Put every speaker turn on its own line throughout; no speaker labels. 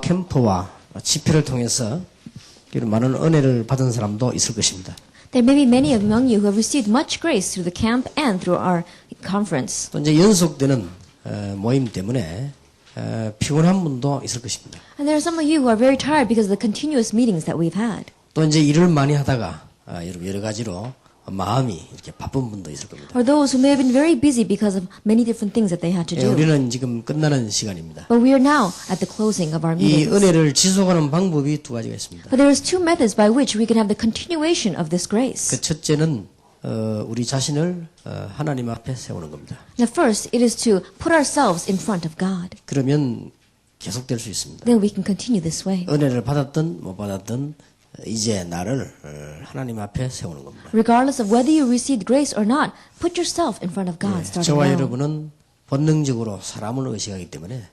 캠프와 집회를 통해서 이런 많은 은혜를 받은 사람도 있을 것입니다.
There may be many among you who have received much grace through the camp and through our conference.
또 이제 연속되는 모임 때문에 피곤한 분도 있을 것입니다.
And there are some of you who are very tired because of the continuous meetings that we've had.
또 이제 일을 많이 하다가 여러 가지로 마음이 이렇게 바쁜 분도 있을 겁니다.
Or those who may have been very busy because of many different things that they had to do.
우리는 지금 끝나는 시간입니다.
But we are now at the closing of our
이
meetings.
은혜를 지속하는 방법이 두 가지가 있습니다.
But there is two methods by which we can have the continuation of this grace.
그 첫째는 우리 자신을 하나님 앞에 세우는 겁니다.
The first, it is to put ourselves in front of God.
그러면 계속될 수 있습니다.
Then we can continue this way.
은혜를 받았든 못 받았든 이제 나를 하나님 앞에 세우는 겁니다.
Regardless of whether you received grace or not, put yourself in front of God starting
저와
now.
여러분은 본능적으로 사람을 의식하기 때문에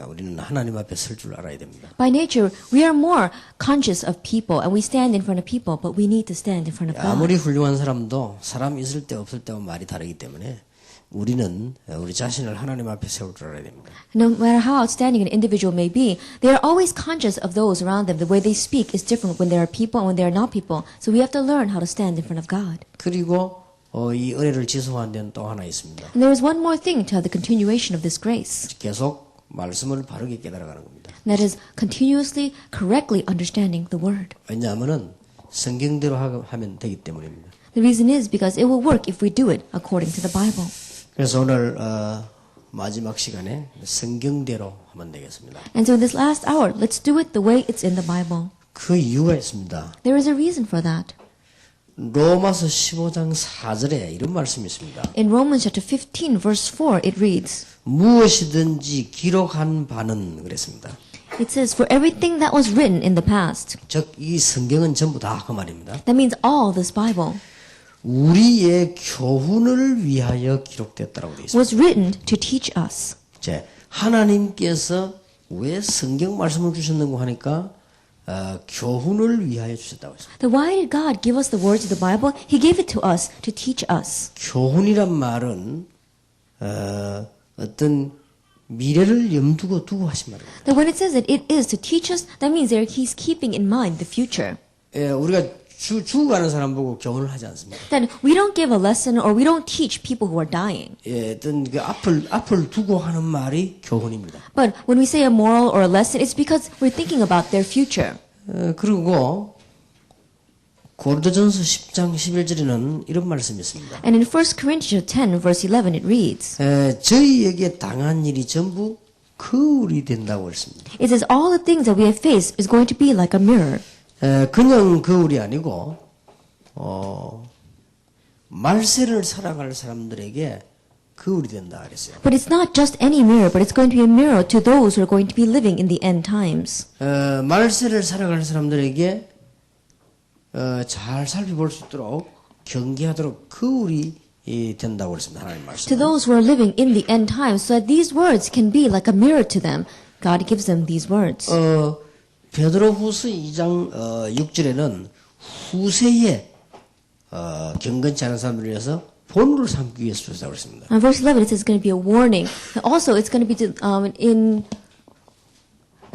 우리는 하나님 앞에 설 줄 알아야 됩니다.
By nature, we are more conscious of people and we stand in front of people, but we need to stand in front of God.
아무리 훌륭한 사람도 사람 있을 때 없을 때와 말이 다르기 때문에 우리는 우리 자신을 하나님 앞에 세울 줄 알아야 됩니다.
No matter how outstanding an individual may be, they are always conscious of those around them. The way they speak is different when there are people and when there are not people. So we have to learn how to stand in front of God.
그리고 이 은혜를 지속하는 데는 또 하나 있습니다.
And there is one more thing to have the continuation of this grace.
계속 말씀을 바르게 깨달아가는 겁니다.
And that is continuously, correctly understanding the word.
왜냐하면은 성경대로 하면 되기 때문입니다.
The reason is because it will work if we do it according to the Bible.
그래서 오늘 마지막 시간에 성경대로 하면 되겠습니다.
And so in this last hour, let's do it the way it's in the Bible.
그 이유가 있습니다.
There is a reason for that.
로마서 15장 4절에 이런 말씀이 있습니다.
In Romans chapter 15 verse 4 it reads,
무엇이든지 기록한 바는 그랬습니다.
it says, for everything that was written in the past.
즉 이 성경은 전부 다 그 말입니다.
That means all this Bible
우리의 교훈을 위하여 기록됐다라고 되어 있습니다.
was written to teach us.
이제 하나님께서 왜 성경 말씀을 주셨는고 하니까 교훈을 위하여 주셨다고 했습니다.
Then why did God give us the words of the Bible? He gave it to us to teach us.
교훈이란 말은 어떤 미래를 염두고 두고 하신 말입니다.
That when it says that it is to teach us, that means that He's keeping in mind the future.
우리가 죽어가는 사람 보고 교훈을 하지 않습니다.
Then we don't give a lesson or we don't teach people who are dying.
어떤 그 앞을 두고 하는 말이 교훈입니다.
But when we say a moral or a lesson, it's because we're thinking about their future.
그리고 고린도전서 10장 11절에는 이런 말씀이 있습니다.
And in 1 Corinthians 10 verse 11 it reads,
저희에게 당한 일이 전부 거울이 된다고 했습니다.
it says all the things that we have faced is going to be like a mirror.
그냥 거울이 아니고 말세를 살아갈 사람들에게 거울이 된다 그랬어요.
But it's not just any mirror, but it's going to be a mirror to those who are going to be living in the end times.
말세를 살아갈 사람들에게 잘 살펴볼 수 있도록 경계하도록 거울이 된다고 그랬습니다. 하나님 말씀.
To those who are living in the end times, so that these words can be like a mirror to them. God gives them these words.
베드로후서 2장 6절에는 후세에 경건치 않은 사람들을 위해서 본으로 삼기 위해서 주셨다고 그랬습니다.
And verse 11 it says it's going to be a warning. Also, it's going to be in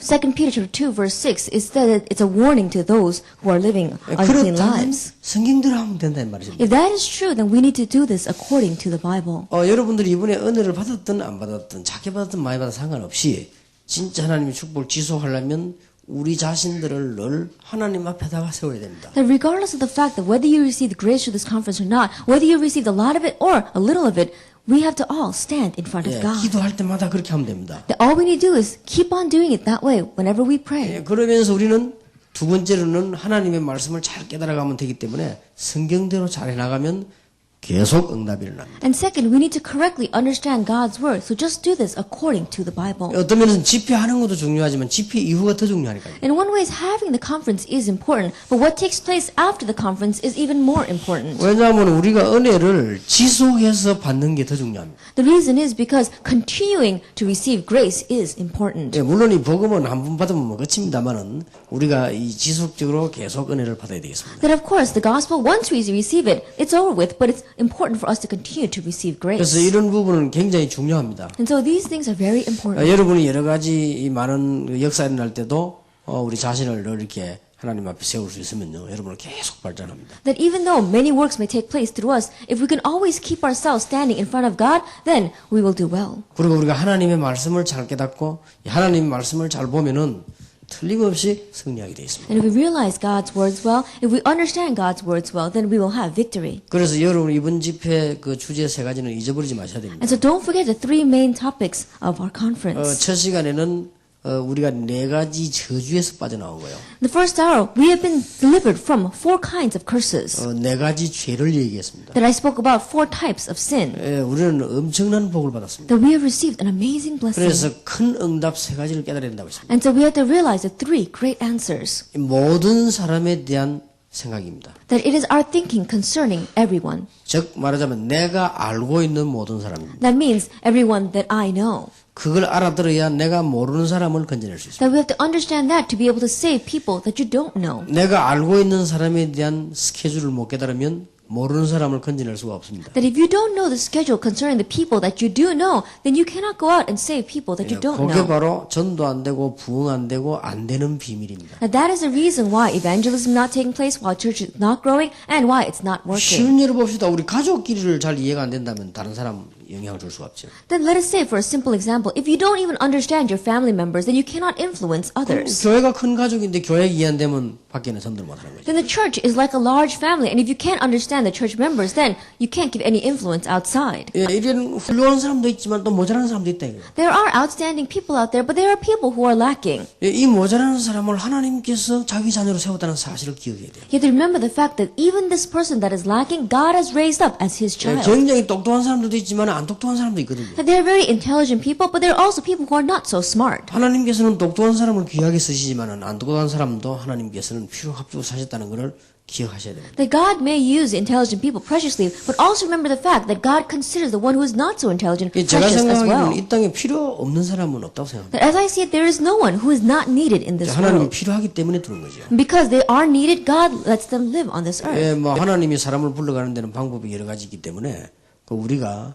2 Peter chapter 2 verse 6 it said that it's a warning to those who are living unclean
그렇다면
lives.
성경대로 하면 된다는 말이죠.
If that is true, then we need to do this according to the Bible.
여러분들이 이번에 은혜를 받았든 안 받았든 작게 받았든 많이 받았든 상관없이 진짜 하나님의 축복을 지속하려면 우리 자신들을 늘 하나님 앞에다가 세워야 됩니다.
That regardless of the fact that whether you received grace through this conference or not, whether you received a lot of it or a little of it, we have to all stand in front of God.
기도할 때마다 그렇게 하면 됩니다.
That all we need to do is keep on doing it that way whenever we pray.
그러면서 우리는 두 번째로는 하나님의 말씀을 잘 깨달아가면 되기 때문에 성경대로 잘 해나가면 계속 응답이 일어납니다.
And second, we need to correctly understand God's word. So just do this according to the Bible.
어떤 면에서는 집회하는 것도 중요하지만 집회 이후가 더 중요하니까요.
In one way, having the conference is important, but what takes place after the conference is even more important.
왜냐하면 우리가 은혜를 지속해서 받는 게 더 중요합니다.
The reason is because continuing to receive grace is important.
물론 이 복음은 한 번 받으면 뭐 끝입니다만은 우리가 이 지속적으로 계속 은혜를 받아야 되겠습니다.
That of course, the gospel, once we receive it, it's over with, but it's important for us to continue to receive
그래서
grace.
이런 부분은 굉장히 중요합니다.
And so these things are very important.
여러분이 여러 가지 이 많은 역사 일어날 때도 우리 자신을 늘 이렇게 하나님 앞에 세울 수 있으면요, 여러분은 계속 발전합니다.
That even though many works may take place through us, if we can always keep ourselves standing in front of God, then we will do well.
그리고 우리가 하나님의 말씀을 잘 깨닫고 하나님의 말씀을 잘 보면은 틀림없이 승리하게 되어 있습니다.
And if we realize God's words well, if we understand God's words well, then we will have victory.
그래서 여러분 이번 집회 그 주제 세 가지는 잊어버리지 마셔야 됩니다.
And so don't forget the three main topics of our conference.
첫 시간에는 우리가 네 가지 저주에서 빠져나온 거예요.
The first hour, we have been delivered from four kinds of curses.
네 가지 죄를 얘기했습니다.
That I spoke about four types of sin.
우리는 엄청난 복을 받았습니다.
That we have received an amazing blessing.
그래서 큰 응답 세 가지를 깨달아야 된다고 했습니다.
And so we have to realize the three great answers.
모든 사람에 대한 생각입니다.
That it is our thinking concerning everyone.
즉 말하자면 내가 알고 있는 모든 사람입니다.
That means everyone that I know.
그걸 알아들어야 내가 모르는 사람을 건져낼 수 있습니다.
That we have to understand that to be able to save people that you don't know.
내가 알고 있는 사람에 대한 스케줄을 못 깨달으면 모르는 사람을 건져낼 수가 없습니다.
That if you don't know the schedule concerning the people that you do know, then you cannot go out and save people that you don't
그게
know.
바로 전도 안 되고 부흥 안 되고 안 되는 비밀입니다.
Now that is the reason why evangelism is not taking place, why church is not growing, and why it's not working.
쉬운 예를 봅시다. 우리 가족끼리를 잘 이해가 안 된다면 다른 사람 영향을 줄 수가 없죠.
Then let us say, for a simple example, if you don't even understand your family members, then you cannot influence others.
교회가 큰 가족인데 교회가 이해 안 되면 밖에는 전도를 못 하는 거죠.
Then the church is like a large family, and if you can't understand the church members, then you can't give any influence outside.
이런 훌륭한 사람도 있지만 또 모자라는 사람도 있다 이거예요.
There are outstanding people out there, but there are people who are lacking.
이 모자라는 사람을 하나님께서 자기 자녀로 세웠다는 사실을 기억해야 돼요.
You have to remember the fact that even this person that is lacking, God has raised up as His child.
굉장히 똑똑한 사람들도 있지만 안 똑똑한 사람도 있거든요.
And they are very intelligent people, but there are also people who are not so smart.
하나님께서는 똑똑한 사람을 귀하게 쓰시지만 안 똑똑한 사람도 하나님께서는 필요 합주고 사셨다는 것을 기억하셔야 됩니다.
That God may use intelligent people preciously, but also remember the fact that God considers the one who is not so intelligent
제가
precious as
생각하기에는
well.
이 땅에 필요 없는 사람은 없다고 생각합니다.
That as I see it, there is no one who is not needed in this
하나님이
world.
필요하기 때문에 들은 거죠.
Because they are needed, God lets them live on this earth.
하나님이 사람을 불러가는 데는 방법이 여러 가지 있기 때문에 우리가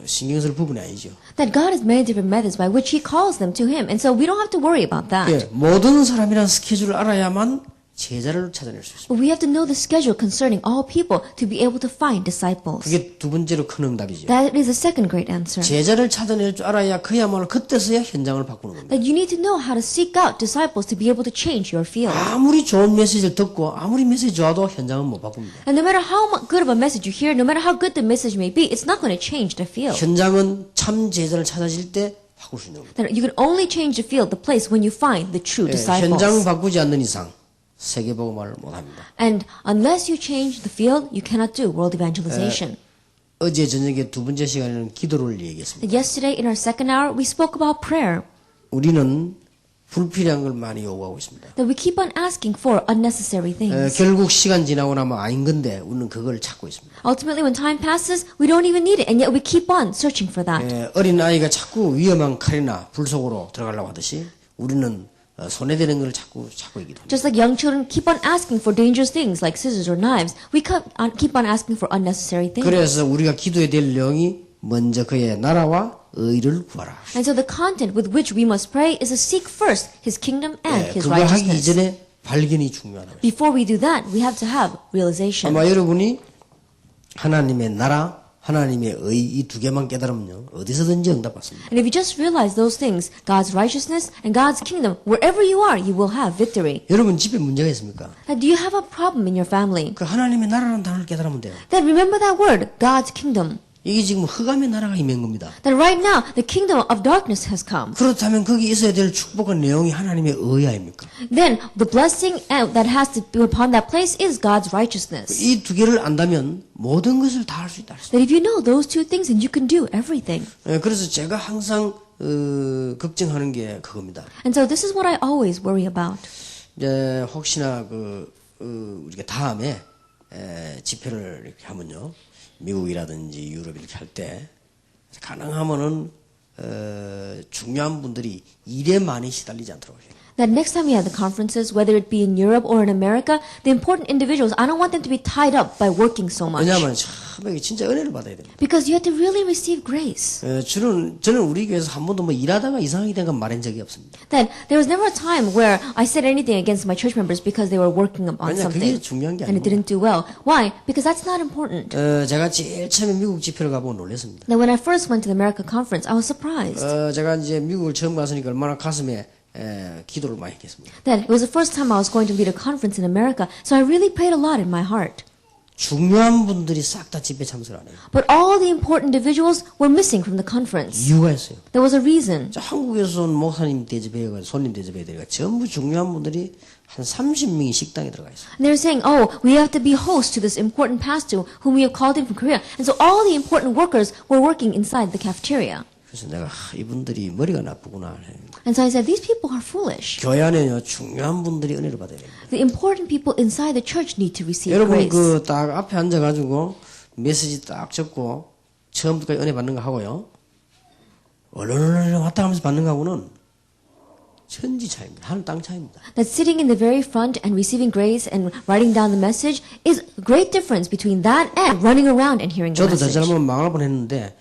신경 쓸 부분이 아니죠.
That God has many different methods by which He calls them to Him, and so we don't have to worry about that.
모든 사람이란 스케줄을 알아야만 제자를 찾아낼 수 있습니다.
But we have to know the schedule concerning all people to be able to find disciples.
그게 두 번째로 큰 응답이죠.
That is the second great answer.
제자를 찾아낼 줄 알아야 그야말로 그때서야 현장을 바꾸는 겁니다.
That you need to know how to seek out disciples to be able to change your field.
아무리 좋은 메시지를 듣고 아무리 메시지 좋아도 현장은 못 바꿉니다.
And no matter how good of a message you hear, no matter how good the message may be, it's not going to change the field.
현장은 참 제자를 찾아질 때 바꿀 수 있는 겁니다.
That you can only change the field, the place, when you find the true
현장
disciples.
바꾸지 않는 이상 세계복음화를 못합니다.
And unless you change the field, you cannot do world evangelization.
어제 저녁에 두 번째 시간에는 기도를 얘기했습니다.
That yesterday in our second hour, we spoke about prayer.
우리는 불필요한 걸 많이 요구하고 있습니다.
That we keep on asking for unnecessary things.
결국 시간 지나고 나면 아닌 건데 우리는 그걸 찾고 있습니다.
Ultimately, when time passes, we don't even need it, and yet we keep on searching for that.
어린 아이가 자꾸 위험한 칼이나 불 속으로 들어가려고 하듯이 우리는 손해되는 걸 자꾸 찾고 있기도 합니다.
Just like young children keep on asking for dangerous things like scissors or knives, we keep on asking for unnecessary things.
그래서 우리가 기도해야 될 내용이 먼저 그의 나라와 의를 구하라.
And so the content with which we must pray is to seek first His kingdom and His
그걸 하기
righteousness.
이전에 발견이 중요하다.
Before we do that, we have to have realization.
아마 여러분이 하나님의 나라, 하나님의 의 이 두 개만 깨달으면요 어디서든지 응답받습니다.
And if you just realize those things, God's righteousness and God's kingdom, wherever you are, you will have victory.
여러분 집에 문제가 있습니까?
Now, do you have a problem in your family?
그 하나님의 나라라는 단어를 깨달으면 돼요.
Then remember that word, God's kingdom.
이게 지금 흑암의 나라가 임한 겁니다.
That right now, the kingdom of darkness has come.
그렇다면 거기 있어야 될 축복의 내용이 하나님의 의 아닙니까?
Then the blessing that has to be upon that place is God's righteousness.
이 두 개를 안다면 모든 것을 다 할 수 있다.
That if you know those two things, then you can do everything.
그래서 제가 항상 걱정하는 게 그겁니다.
And so this is what I always worry about.
이제 혹시나 우리가 다음에 집회를 이렇게 하면요, 미국이라든지 유럽 이렇게 할 때 가능하면은 중요한 분들이 일에 많이 시달리지 않도록 해요.
that next time we have the conferences, whether it be in Europe or in America, the important individuals, I don't want them to be tied up by working so much.
왜냐하면 참 이게 진짜 은혜를 받아야 됩니다.
Because you have to really receive grace.
저는 우리 교회에서 한 번도 뭐 일하다가 이상하게 된 건 말한 적이 없습니다.
Then there was never a time where I said anything against my church members because they were working on
왜냐 그게
something
중요한 게
and it
아니고.
didn't do well. Why? Because that's not important.
제가 제일 처음에 미국 집회를 가보고 놀랐습니다.
Now when I first went to the America conference, I was surprised.
제가 이제 미국을 처음 갔으니까 얼마나 가슴에 기도를 많이 했겠습니다.
Then it was the first time I was going to lead a conference in America, so I really prayed a lot in my heart.
중요한 분들이 싹 다 집회 참석을 안 해요.
But all the important individuals were missing from the conference.
이유가 있어요.
There was a reason.
자, 한국에서 온 목사님 대접해가지고 손님 대접해드리니까 전부 중요한 분들이 한 30명이 식당에 들어가 있어요.
And they're saying, oh, we have to be host to this important pastor whom we have called in from Korea. And so all the important workers were working inside the cafeteria.
그래서 내가 이분들이 머리가 나쁘구나.
And so I said, these people are foolish.
교회 안에요 중요한 분들이 은혜를 받아야 됩니다.
The important people inside the church need to receive
여러분
grace.
그 딱 앞에 앉아가지고 메시지 딱 적고 처음부터까지 은혜 받는 거 하고요. 얼른 왔다 가면서 받는 거하고는 천지 차이입니다. 하늘 땅 차이입니다.
That sitting in the very front and receiving grace and writing down the message is a great difference between that and running around and hearing the
저도 저
message.
잘못하면 망할 뻔했는데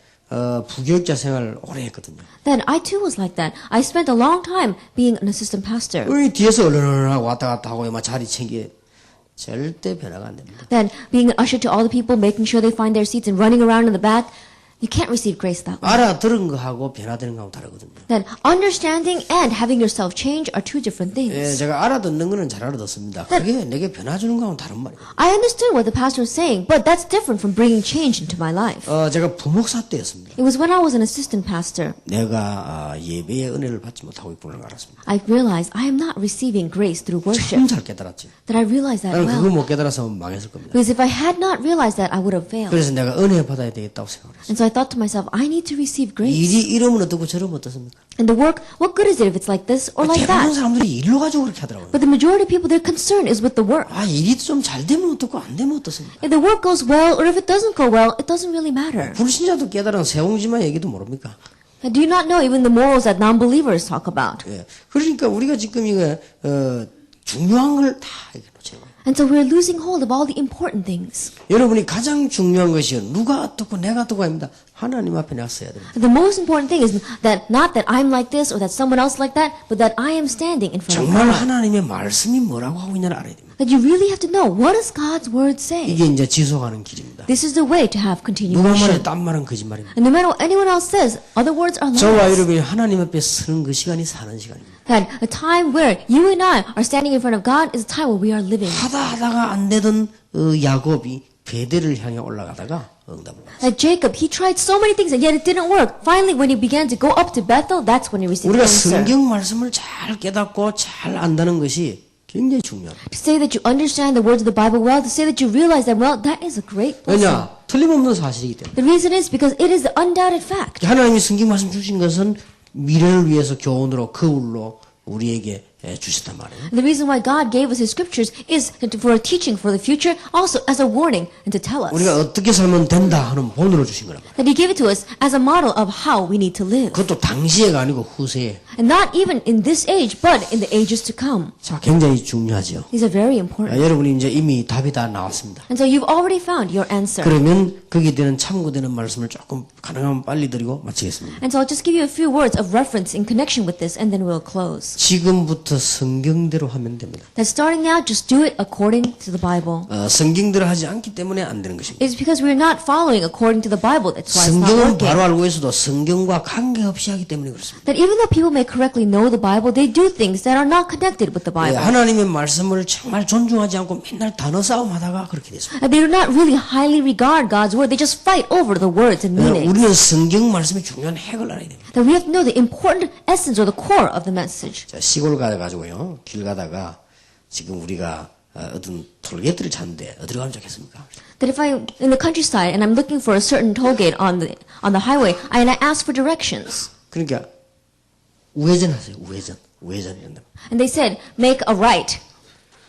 부교육자 생활 오래 했거든요.
Then I too was like that. I spent a long time being an assistant pastor.
우리 뒤에서 얼른 하고 왔다 갔다 하고 막 자리 챙기 절대 변화가 안 됩니다.
Then being an usher to all the people, making sure they find their seats and running around in the back, you can't receive grace that way.
알아들은 거하고 변화되는 거하고 다르거든요.
Then understanding and having yourself change are two different
예,
things.
제가 알아듣는 거는 잘 알아듣습니다. 그게 내게 변화 주는 거하고는 다른 말이에요.
I understood what the pastor was saying, but that's different from bringing change into my life.
제가 부목사 때였습니다.
It was when I was an assistant pastor.
내가 예배의 은혜를 받지 못하고 있구나 알았습니다.
I realized I am not receiving grace through worship.
참 잘 깨달았지.
That I realized that
나는 그거
well.
못 깨달았으면 망했을 겁니다.
Because if I had not realized that, I would have failed.
그래서 내가 은혜 받아야 되겠다고 생각을 했어요.
And so I thought to myself, I need to receive grace.
일이 이러면 어떻고 저러면 어떻습니까?
And the work, what good is it if it's like this or like
대부분
that?
사람들이 일로 가지고 그렇게 하더라고요.
But the majority of people, their concern is with the work.
일이 좀 잘 되면 어떻고 안 되면 어떻습니까?
If the work goes well or if it doesn't go well, it doesn't really matter.
불신자도 깨달은 세옹지마 얘기도 모릅니까?
Do you not know even the morals that non-believers talk about?
예. 그러니까 우리가 지금 이거 중요한 걸 다 놓치는 거예요.
And so we're losing hold of all the important things.
여러분이 가장 중요한 것이요. 누가 어떻고 내가 어떻고 아닙니다. 하나님 앞에 내가 서야 됩니다.
The most important thing is that not that I'm like this or that someone else like that, but that I am standing in front of
정말
God.
하나님의 말씀이 뭐라고 하고 있냐를 알아야 됩니다.
That you really have to know, what does God's word say?
이게 이제 지속하는 길입니다.
This is the way to have
누가 말해
continuation.
딴 말은 거짓말입니다.
And no matter what anyone else says, other words are
저와
lies.
여러분이 하나님 앞에 서는 그 시간이 사는 시간입니다.
That a time where you and I are standing in front of God is a time where we are living.
하다가 안 되던 야곱이 베델을 향해 올라가다가 응답을 받았어요.
Like Jacob, he tried so many things and yet it didn't work. Finally, when he began to go up to Bethel, that's when he received
우리가
the answer.
성경 말씀을 잘 깨닫고 잘 안다는 것이 굉장히 중요합니다.
To say that you understand the words of the Bible well, to say that you realize them well, that is a great blessing.
왜냐? 틀림없는 사실이기 때문에.
The reason is because it is the undoubted fact.
하나님이 성경 말씀 주신 것은 미래를 위해서 교훈으로 거울로 우리에게 주셨단 말이에요.
The reason why God gave us His scriptures is for a teaching for the future, also as a warning and to tell us.
우리가 어떻게 살면 된다 하는 본으로 주신 거란 말이에요.
That He gave it to us as a model of how we need to live.
그것도 당시에가 아니고 후세에.
And not even in this age, but in the ages to come.
자, 굉장히 중요하죠.
These are very important.
여러분이 이제 이미 답이 다 나왔습니다.
And so you've already found your answer.
그러면 거기에 대한 참고되는 말씀을 조금 가능하면 빨리 드리고 마치겠습니다.
And so I'll just give you a few words of reference in connection with this, and then we'll close.
지금부터 성경대로 하면 됩니다.
That starting now, just do it according to the Bible.
성경대로 하지 않기 때문에 안 되는 것입니다.
It's because we're not following according to the Bible. That's why it's not
성경은
working.
바로 알고 있어도 성경과 관계없이 하기 때문에 그렇습니다.
That even though people may correctly know the Bible, they do things that are not connected with the Bible.
하나님의 말씀을 정말 존중하지 않고 맨날 단어 싸움하다가 그렇게 됐습니다.
And they do not really highly regard God's word. They just fight over the words and meanings.
우리는 성경 말씀의 중요한 핵을 알아야 됩니다.
That we have to know the important essence or the core of the message.
자, 시골 가가지고요, 길 가다가 지금 우리가 어떤 톨게이트를 찾는데 어디로 가면 좋겠습니까?
That if I'm in the countryside and I'm looking for a certain toll gate on the highway, and I ask for directions,
그러니까 우회전하세요. 우회전 이런다.
and they said, make a right.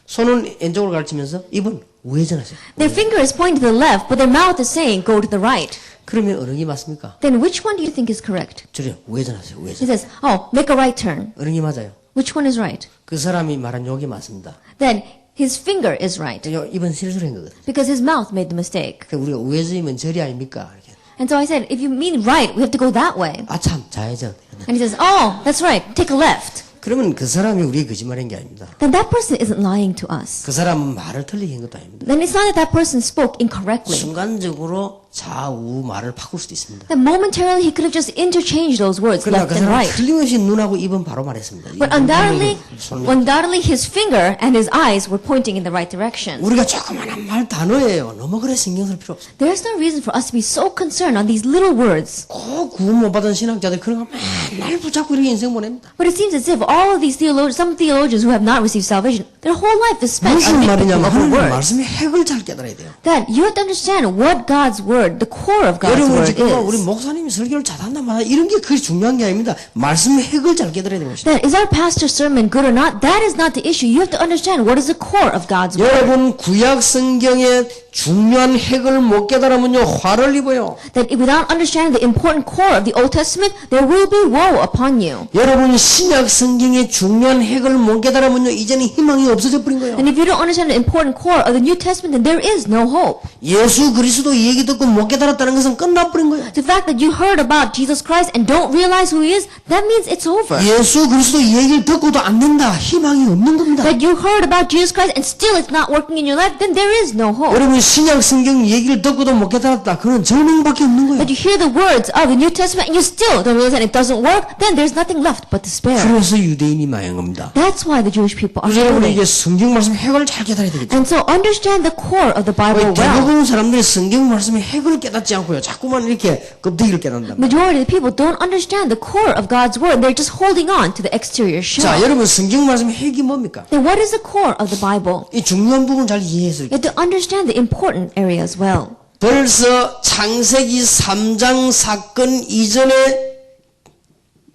손은 왼쪽으로 가르치면서 입은 우회전하세요.
Their finger is pointing to the left, but their mouth is saying, go to the right.
그러면 어느 게 맞습니까?
Then which one do you think is correct?
저래요. 우회전하세요.
He
우회전.
says, oh, make a right turn.
어느 게 맞아요?
Which one is right?
그 사람이 말한 욕이 맞습니다.
Then his finger is right
이번 실수를 한 거거든.
because his mouth made the mistake.
그 우리가 우회전이면 절이 아닙니까? 이렇게.
And so I said, if you mean right, we have to go that way.
아참 좌회전.
And he says, oh, that's right, take a left.
그러면 그 사람이 우리의 거짓말한 게 아닙니다.
Then that person isn't lying to us.
그 사람은 말을 틀리게 한 것도 아닙니다.
Then it's not that that person spoke incorrectly.
순간적으로 좌우 말을 바꿀 수도 있습니다.
Then momentarily he could have just interchanged those words,
그러나
left
그
and
사람은
right.
틀림없이 눈하고 입은 바로 말했습니다.
But undoubtedly his finger and his eyes were pointing in the right direction.
우리가 조그마한 말 단어예요. 너무 그래 신경 쓸 필요 없어요.
There's no reason for us to be so concerned on these little words.
꼭 구원 못 받은 신학자들 그런 거 맨날 붙잡고 이렇게 인생 보냅니다.
But it seems as if all of these theologians, some theologians who have not received salvation, their whole life is spent
무슨
on
말이냐면
nitpicking over
하나님
words.
말씀의 핵을 잘 깨달아야 돼요.
That you have to understand what God's word, the core of God's
여러분
word
지금 우리
is.
목사님이 설교를 잘한다 마다 이런 게 그리 중요한 게 아닙니다. 말씀의 핵을 잘 깨달아야 되는 것입니다.
That is our pastor's sermon good or not? That is not the issue. You have to understand what is the core of God's word.
여러분 구약 성경의 중요한 핵을 못 깨달으면요 화를 입어요.
That without understanding the important core of the Old Testament, there will be woe upon you.
여러분 신약 성경의 중요한 핵을 못 깨달으면요 이제는 희망이 없어져 버린 거예요.
And if you don't understand the important core of the New Testament, then there is no hope.
예수 그리스도 얘기 듣고 못 깨달았다는 것은 끝나버린 거예요.
The fact that you heard about Jesus Christ and don't realize who he is, that means it's over.
예수 그리스도 얘기를 듣고도 안 된다. 희망이 없는 겁니다.
That you heard about Jesus Christ and still it's not working in your life, then there is no hope.
여러분 신약 성경 얘기를 듣고도 못 깨달았다. 그건 절망밖에 없는 거예요.
That you hear the words of the New Testament and you still don't realize that it doesn't work, then there's nothing left but despair.
그래서 유대인이 망한 겁니다.
That's why the Jewish people are
그래서 여러분이
failing.
이게 성경 말씀 핵을 잘 깨달아야 되겠죠.
And so understand the core of the Bible well.
대부분 사람들이 성경 말씀의 핵을 깨닫지 않고요. 자꾸만 이렇게 껍데기를 깨닫는다.
Majority of the people don't understand the core of God's word. They're just holding on to the exterior shell.
자, 여러분 성경 말씀의 핵이 뭡니까?
Then what is the core of the Bible?
이 중요한 부분 잘 이해해서
You have to understand the important area as well.
벌써 창세기 3장 사건 이전에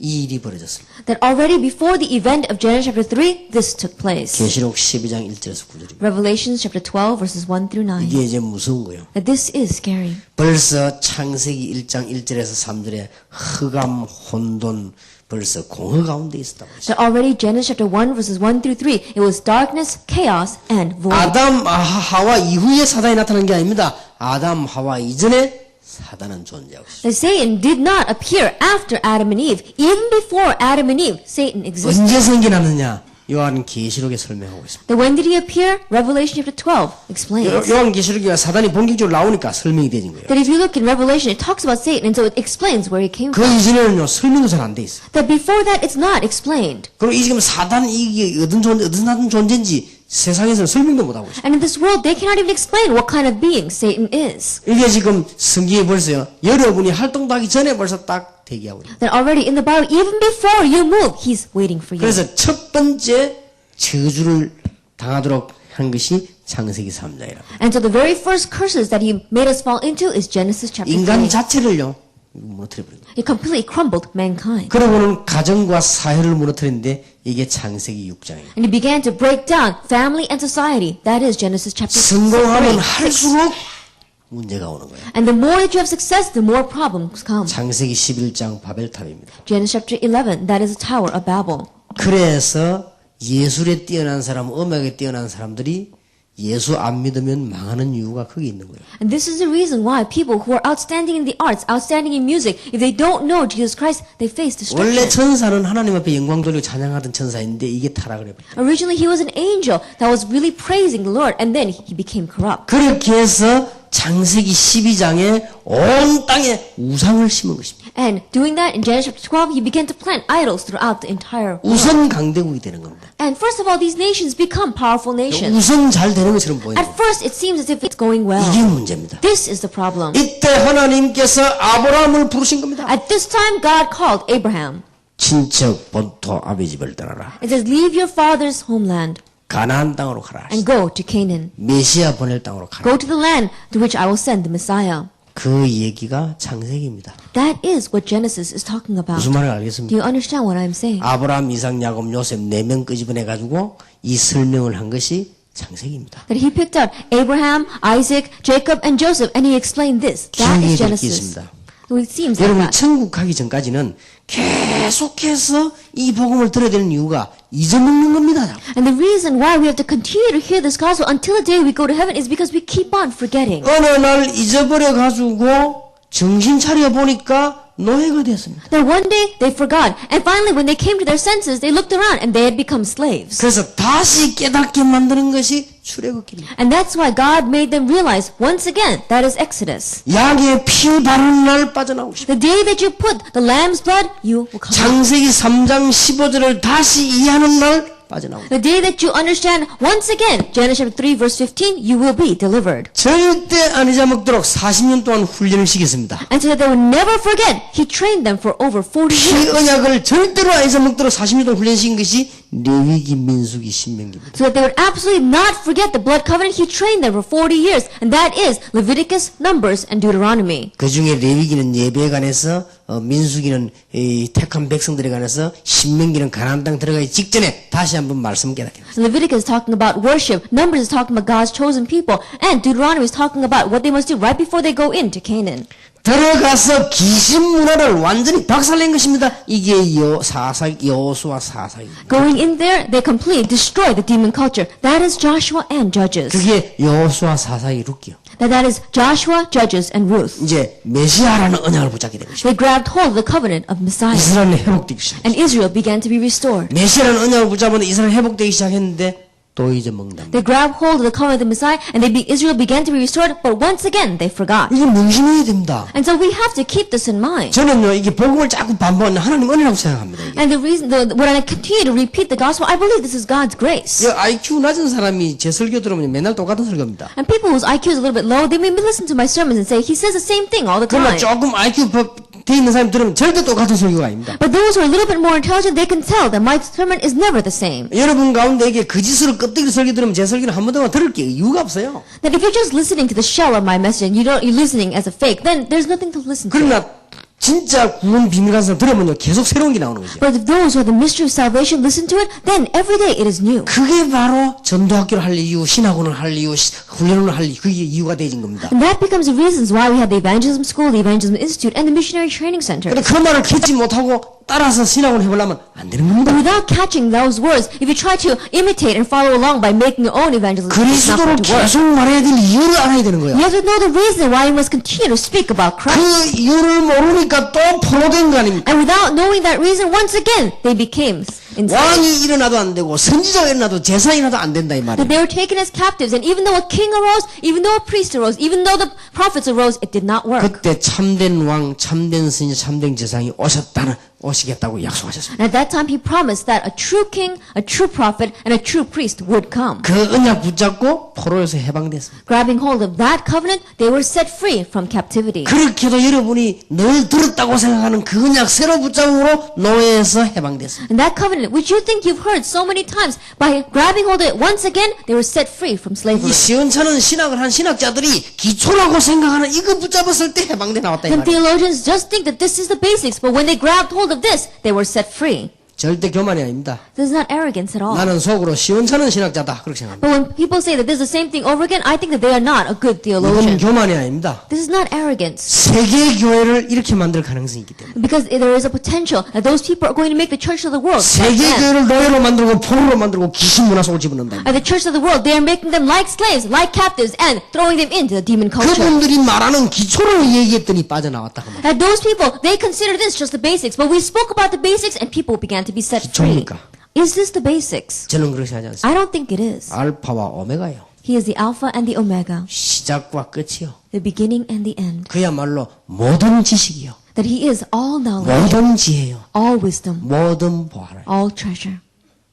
이 일이 벌어졌습니다.
That already before the event of Genesis chapter 3, this took place.
계시록 12장 1절에서 9절입니다.
Revelations chapter 12 verses 1 through 9.
이게 이제 무서운 거예요.
That this is scary.
벌써 창세기 1장 1절에서 3절에 흑암, 혼돈, 벌써 공허 가운데 있었다고 했어요.
That already Genesis chapter 1 verses 1 through 3, it was darkness, chaos, and void.
아담, 하와 이후에 사단이 나타난 게 아닙니다. 아담, 하와 이전에 사단은 존재하고 있어요.
That Satan did not appear after Adam and Eve. Even before Adam and Eve, Satan existed.
언제 생겨났느냐? 요한 계시록에 설명하고 있습니다.
That when did he appear? Revelation chapter 12 explains.
요한 계시록에 사단이 본격적으로 나오니까 설명이 되는 거예요.
That if you look in Revelation, it talks about Satan, and so it explains where he came
그
from.
이전에는요 설명도 잘 안 돼 있어요.
That before that, it's not explained.
그리고 이 지금 사단 이게 어떤 존재인지 세상에서는 설명도 못 하고 있어요.
And in this world, they cannot even explain what kind of being Satan is.
이게 지금 성경에 벌써요. 여러분이 활동도 하기 전에 벌써 딱 대기하고 있어요.
That already in the Bible, even before you move, he's waiting for you.
그래서 첫 번째 저주를 당하도록 한 것이 창세기 3장이라고.
And so the very first curses that he made us fall into is Genesis chapter
인간
3.
자체를요 무너뜨려버린 거예요.
He completely crumbled mankind.
그러고는 가정과 사회를 무너뜨리는데 이게 창세기 6장이에요.
And he began to break down family and society. That is Genesis chapter 6.
성공하면 할수록 문제가 오는 거예요.
And the more that you have success, the more problems come.
창세기 11장 바벨탑입니다.
Genesis chapter 11, that is the Tower of Babel.
그래서 예술에 뛰어난 사람, 음악에 뛰어난 사람들이 예수 안 믿으면 망하는 이유가 거기 있는 거예요.
And this is the reason why people who are outstanding in the arts, outstanding in music, if they don't know Jesus Christ, they face
원래
destruction.
천사는 하나님 앞에 영광 돌리고 찬양하던 천사인데 이게 타락을 해버렸어요.
Originally, he was an angel that was really praising the Lord, and then he became corrupt.
그렇게 해서 창세기 12장에 온 땅에 우상을 심은 것입니다.
And doing that in Genesis chapter 12, he began to plant idols throughout the entire world.
우선 강대국이 되는 겁니다.
And first of all, these nations become powerful nations.
우선 잘 되는 것처럼 보이는
At
거예요.
first, it seems as if it's going well.
이게 문제입니다.
This is the problem.
이때 하나님께서 아브라함을 부르신 겁니다.
At this time, God called Abraham.
친척 본토 아비 집을 떠나라.
It says, leave your father's homeland
가나안 땅으로 가라.
and go to Canaan.
메시아 보낼 땅으로 가라.
Go to the land to which I will send the Messiah.
그 얘기가 창세기입니다.
That is what Genesis is talking about.
무슨 말을
Do
알겠습니까?
you understand what I'm saying?
아브라함, 이삭, 야곱, 요셉 4명 끄집어내가지고 이 설명을 한 것이 창세기입니다.
That he picked out Abraham, Isaac, Jacob, and Joseph, and he explained this. That
기억해
is
드릴 게
Genesis.
있습니다.
It seems like
여러분
that.
천국 가기 전까지는 계속해서 이 복음을 들어야 되는 이유가 잊어먹는 겁니다.
And the reason why we have to continue to hear this gospel until the day we go to heaven is because we keep on forgetting.
어느 날 잊어버려 가지고 정신 차려 보니까 노예가 됐습니다.
Then one day they forgot, and finally when they came to their senses, they looked around and they had become slaves.
그래서 다시 깨닫게 만드는 것이 출애굽기입니다.
And that's why God made them realize once again that is Exodus.
양의 피 바르는 날 빠져나오십니다.
The day that you put the lamb's blood, you will come out.
창세기 3장 15절을 다시 이해하는 날 빠져나옵니다.
The day that you understand once again Genesis chapter 3 verse 15, you will be delivered.
절대 안 잊어먹도록 40년 동안 훈련을 시켰습니다.
And so that they would never forget, He trained them for over 40
피
years.
언약을 절대로 안 잊어먹도록 40년 동안 훈련시킨 것이 레위기, 민수기, 신명기입니다.
So that they would absolutely not forget the blood covenant. He trained them for 40 years. And that is Leviticus, Numbers, and Deuteronomy.
그 중에 레위기는 예배에 관해서, 민수기는 이 택한 백성들에 관해서, 신명기는 가나안 땅 들어가기 직전에 다시 한번 말씀 깨닫게 됩니다.
So Leviticus is talking about worship. Numbers is talking about God's chosen people. And Deuteronomy is talking about what they must do right before they go into Canaan.
들어가서 귀신 문화를 완전히 박살낸 것입니다. 이게 여호수아 사사입니다.
Going in there, they completely destroy the demon culture. That is Joshua and Judges.
그게 여호수아 사사의 룻기요.
That is Joshua, Judges, and Ruth.
이제 메시아라는 언약을 붙잡게 된 것입니다.
They grabbed hold of the covenant of Messiah.
이스라엘은 회복되기 시작합니다.
And Israel began to be restored.
메시아라는 언약을 붙잡았는데 이스라엘 회복되기 시작했는데 또 잊어먹는다.
They grabbed hold of the covenant of the Messiah, and Israel began to be restored, but once again they forgot.
이거 명심해야 됩니다.
And so we have to keep this in mind.
저는요 이게 복음을 자꾸 반복하는 하나님 은혜라고 생각합니다. 이게.
And the reason, when I continue to repeat the gospel, I believe this is God's grace.
IQ 낮은 사람이 제 설교 들으면 맨날 똑같은 설교입니다.
And people whose IQ is a little bit low, they may listen to my sermons and say, he says the same thing all the
그러나
time.
조금 IQ 돼 있는 사람이 들으면 절대 똑같은 설교가 아닙니다.
But those who are a little bit more intelligent, they can tell that my sermon is never the same.
여러분 가운데 이게 거짓으로 껍데기 설교 들으면 제 설교는 한 번도 들을 게 이유가 없어요.
That if you're just listening to the shell of my message and you're listening as a fake, then there's nothing to listen to.
그러나 진짜 구원 비밀 가서 들으면요 계속 새로운 게 나오는 거죠.
But if those who have the mystery of salvation listen to it, then every day it is new.
그게 바로 전도학교를 할 이유, 신학원을 할 이유, 훈련을 할 이유, 그게 이유가 되진 겁니다.
And that becomes the reasons why we have the Evangelism School, the Evangelism Institute, and the Missionary Training Center.
근데 그 말을 캐치 못하고 따라서 신학원 해보려면 안 되는 겁니다.
But without catching those words, if you try to imitate and follow along by making your own evangelism, it's not
그리스도를
going to work.
계속 말해야 될 이유를 알아야 되는 거예요.
You have to know the reason why you must continue to speak about Christ.
그 이유를 모르니까 또 포로된 거 아닙니까?
And without knowing that reason, once again, they became enslaved.
왕이 일어나도 안 되고 선지자가 일어나도 제사장이 일어나도 안 된다 이
That
말이에요.
they were taken as captives, and even though a king arose, even though a priest arose, even though the prophets arose, it did not work.
그때 참된 왕, 참된 선지자, 참된 제사장이 오시겠다고 약속하셨습니다.
And at that time, he promised that a true king, a true prophet, and a true priest would come.
그 언약 붙잡고 포로에서 해방됐습니다.
Grabbing hold of that covenant, they were set free from captivity.
그렇게도 여러분이 늘 들었다고 생각하는 그 언약 새로 붙잡음으로 노예에서 해방됐습니다.
And that covenant, which you think you've heard so many times, by grabbing hold of it once again, they were set free from
이
slavery.
시원찮은 신학을 한 신학자들이 기초라고 생각하는 이거 붙잡았을 때 해방돼 나왔다 이
And
말이에요.
theologians just think that this is the basics, but when they grabbed hold of this, they were set free.
절대 교만이 아닙니다.
This is not arrogance at all.
나는 속으로 시원찮은 신학자다 그렇게 생각합니다.
But when people say that this is the same thing over again, I think that they are not a good
이건
theologian.
교만이 아닙니다.
This is not arrogance.
세계 교회를 이렇게 만들 가능성이 있기 때문에
Because there is a potential that those people are going to make the church of the world like
세계
them.
교회를 노예로 만들고 포로로 만들고 귀신 문화 속을 집어넣는다.
At the church of the world, they are making them like slaves, like captives, and throwing them into the demon culture.
그분들이 말하는 기초를 얘기했더니 빠져나왔다 그 말이에요.
That those people, they consider this just the basics, but we spoke about the basics and people began to be set free.
기초입니까?
Is this the basics?
저는 그렇게 하지 않습니다.
I don't think it is.
알파와 오메가예요.
He is the Alpha and the Omega,
시작과 끝이요.
the beginning and the end.
그야말로 모든 지식이요.
That He is all knowledge,
모든 지혜요.
all wisdom,
모든 보화를.
all treasure.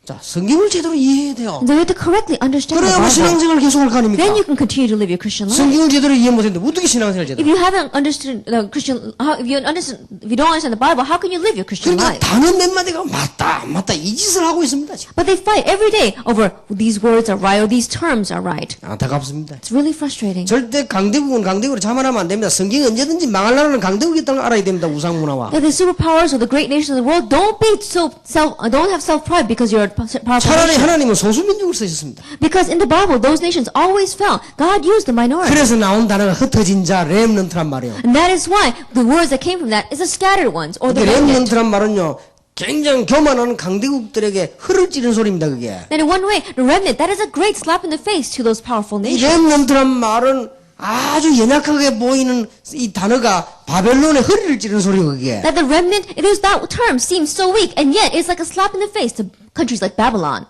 자, 성경을 제대로 이해해야 돼요.
And then we have to correctly understand the
그래야 뭐
Bible.
신앙생활을 계속할 거 아닙니까?
Then you can continue to live your Christian life.
성경을 제대로 이해 못했는데 어떻게 신앙생활을
If
제대로?
you haven't understood the Christian, if you don't understand the Bible, how can you live your Christian
그러니까
life?
단어 몇 마디가 맞다 이 짓을 하고 있습니다. 지금.
But they fight every day over these words are right or these terms are right.
안타깝습니다.
It's really frustrating.
절대 강대국은 강대국으로 자만하면 안 됩니다. 성경이 언제든지 망할 나라는 강대국이 있다는 걸 알아야 됩니다. 우상 문화와.
That the superpowers or the great nations of the world don't have self pride because you're powerful
차라리
nation.
하나님은 소수민족을 쓰셨습니다.
Because in the Bible, those nations always fell. God used the minority.
그래서 나온 단어가 흩어진 자, 렘넌트란 말이에요.
And that is why the words that came from that is the scattered ones, or the remnant.
렘넌트란 말은요, 굉장히 교만한 강대국들에게 흐를 찌른 소리입니다, 그게.
Then in one way, the remnant, that is a great slap in the face to those powerful
이
nations.
렘넌트란 말은 아주 연약하게 보이는 이 단어가 바벨론의 허리를 찌르는 소리예요, 그게.
That the remnant, it is that term seems so weak, and yet it's like a slap in the face to countries like Babylon.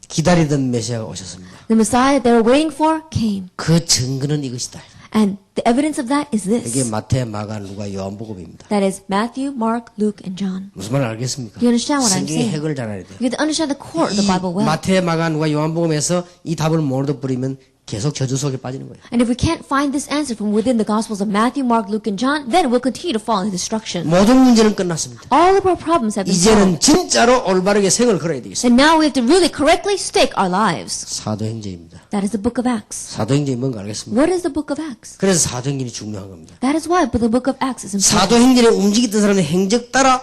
기다리던 메시아가 오셨습니다.
The Messiah that they were waiting for came.
그 증거는 이것이다.
And the evidence of that is
이게
this.
마태, 마가, 누가, 요한복음입니다.
That is Matthew, Mark, Luke, and John.
무슨 말 알겠습니까?
You understand what I'm
성경의
saying?
핵을 잘 알아야 돼요.
You have to understand the core of the
이
Bible well.
마태, 마가, 누가, 요한복음에서 이 답을 못 얻어버리면 계속 저주 속에 빠지는 거예요.
And if we can't find this answer from within the Gospels of Matthew, Mark, Luke, and John, then we'll continue to fall into destruction.
모든 문제는 끝났습니다.
All of our problems have been solved.
이제는 진짜로 올바르게 생을 걸어야 되겠습니다.
And now we have to really correctly stake our lives.
사도행전입니다.
That is the book of Acts.
사도행전이 뭔가 알겠습니다.
What is the book of Acts?
그래서 사도행전이 중요한 겁니다.
That is why the book of Acts is important.
사도행전에 움직였던 사람의 행적 따라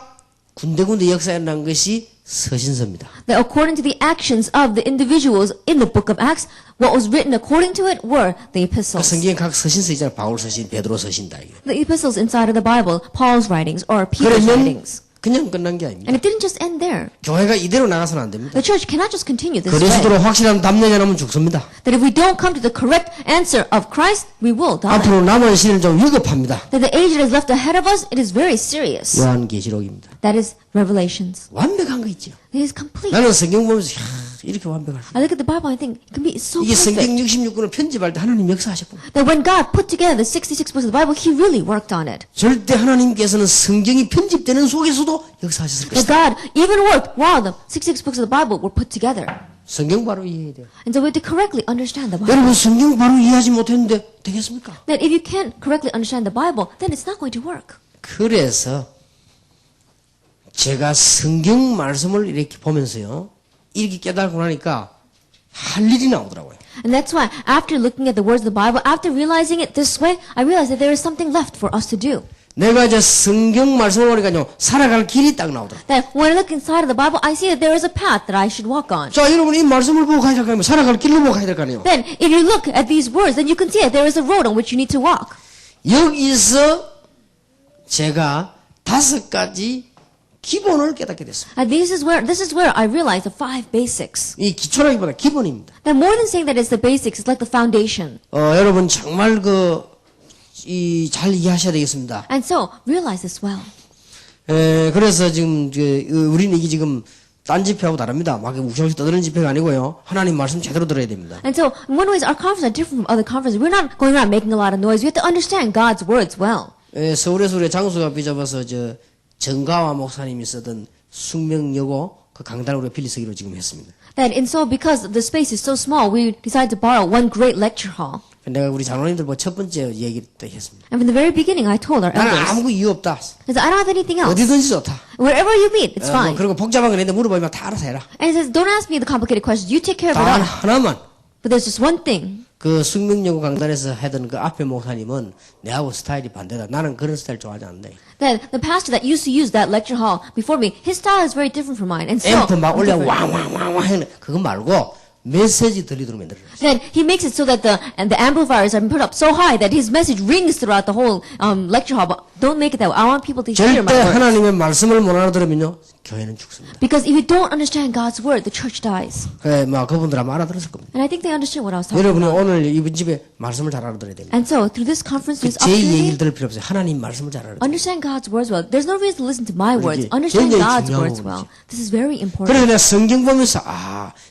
군데군데 역사에 난 것이 서신서입니다.
That according to the actions of the individuals in the book of Acts, what was written according to it were the
그
epistles.
성경에 각 서신서 있잖아요. 바울 서신, 베드로 서신다 이게.
The epistles inside of the Bible, Paul's writings or Peter's
그러면
writings.
그냥 끝난 게 아닙니다.
And it didn't just end there.
교회가 이대로 나가서는 안 됩니다.
The church cannot just continue this way.
그리스도로 확실한 답론이 안 오면 죽습니다.
That if we don't come to the correct answer of Christ, we will die.
앞으로 남은 시대는 좀 위급합니다.
That the age that is left ahead of us, it is very serious.
요한계시록입니다.
That is Revelations.
완벽한 거 있죠.
It is complete.
나는 성경 보면서 이렇게 완벽할 수.
I look at the Bible and I think it can be so
이게 성경
perfect.
66권을 편집할 때 하나님 역사하셨고
That when God put together the 66 books of the Bible, He really worked on it.
절대 하나님께서는 성경이 편집되는 속에서도 역사하셨을
That
것이다.
God even worked while the 66 books of the Bible were put together.
성경 바로 이해해야 돼요.
And so we have to correctly understand the Bible.
여러분 성경 바로 이해하지 못했는데 되겠습니까?
That if you can't correctly understand the Bible, then it's not going to work.
그래서 제가 성경 말씀을 이렇게 보면서요. 이렇게 깨달고 나니까 할 일이 나오더라고요.
And that's why after looking at the words of the Bible, after realizing it this way, I realized that there is something left for us to do.
내가 이제 성경 말씀을 보니까요. 살아갈 길이 딱 나오더라고요.
That when I look inside of the Bible, I see that there is a path that I should walk on.
자, 여러분 이 말씀을 보고 가야 될 거 아니에요. 살아갈 길로 보고 가야 될 거 아니에요.
Then, if you look at these words, then you can see that there is a road on which you need to walk.
여기서 제가 5가지 기본을 깨닫게 됐습니다.
And this is where I realized the 5 basics.
이 기초라기보다 기본입니다.
That more than saying that it's the basics, it's like the foundation.
여러분 정말 잘 이해하셔야 되겠습니다.
And so, realize this well.
그래서 지금 우리는 이게 지금 딴 집회하고 다릅니다. 막 우시우시 떠드는 집회가 아니고요. 하나님 말씀 제대로 들어야 됩니다.
And so, in one way, our conferences are different from other conferences. We're not going around making a lot of noise. We have to understand God's words well.
서울에서 우리 장수가 비잡아서 정가와 목사님이 쓰던 숙명여고 그 강단을 우리가 빌리 쓰기로 지금 했습니다.
That and so, because the space is so small, we decided to borrow one great lecture hall.
내가 우리 장로님들 첫 번째 얘기를 때 했습니다.
And from the very beginning, I told our
나는
elders,
아무 이유 없다.
I said, I don't have anything else.
어디든지 좋다.
Wherever you meet, it's fine.
그리고 복잡한 건 있는데 물어보면 다 알아서 해라.
And he says, don't ask me the complicated questions. You take care of it
단
all.
하나만.
But there's just one thing.
그 숙명여고 강단에서 하던 그 앞에 목사님은 내하고 스타일이 반대다. 나는 그런 스타일 좋아하지 않는데.
That the pastor that used to use that lecture hall before me, his style is very different from mine. And so,
앰프 막
I'm
올려
different.
왕왕왕왕 하는 그거 말고 메시지 들리도록 만들어.
Then he makes it so that the amplifiers are put up so high that his message rings throughout the whole lecture hall. But don't make it that way. I want people to hear my
절대
words.
하나님의 말씀을 못 알아들으면요 교회는 죽습니다.
Because if you don't understand God's word, the church dies.
그래, 그분들 아마 알아들었을 겁니다.
And I think they understood what I was talking
여러분이
about.
오늘 이번 집에 말씀을 잘 알아들어야 됩니다.
And so, through this conference, this
제 얘기를
opportunity,
들을 필요 없어요. 하나님 말씀을 잘 알아들어야 돼요.
understand God's words well. There's no reason to listen to my words.
이게
Understand
굉장히
God's
중요한
words
부분이죠.
well. This is very important.
그래서 내가 성경 보면서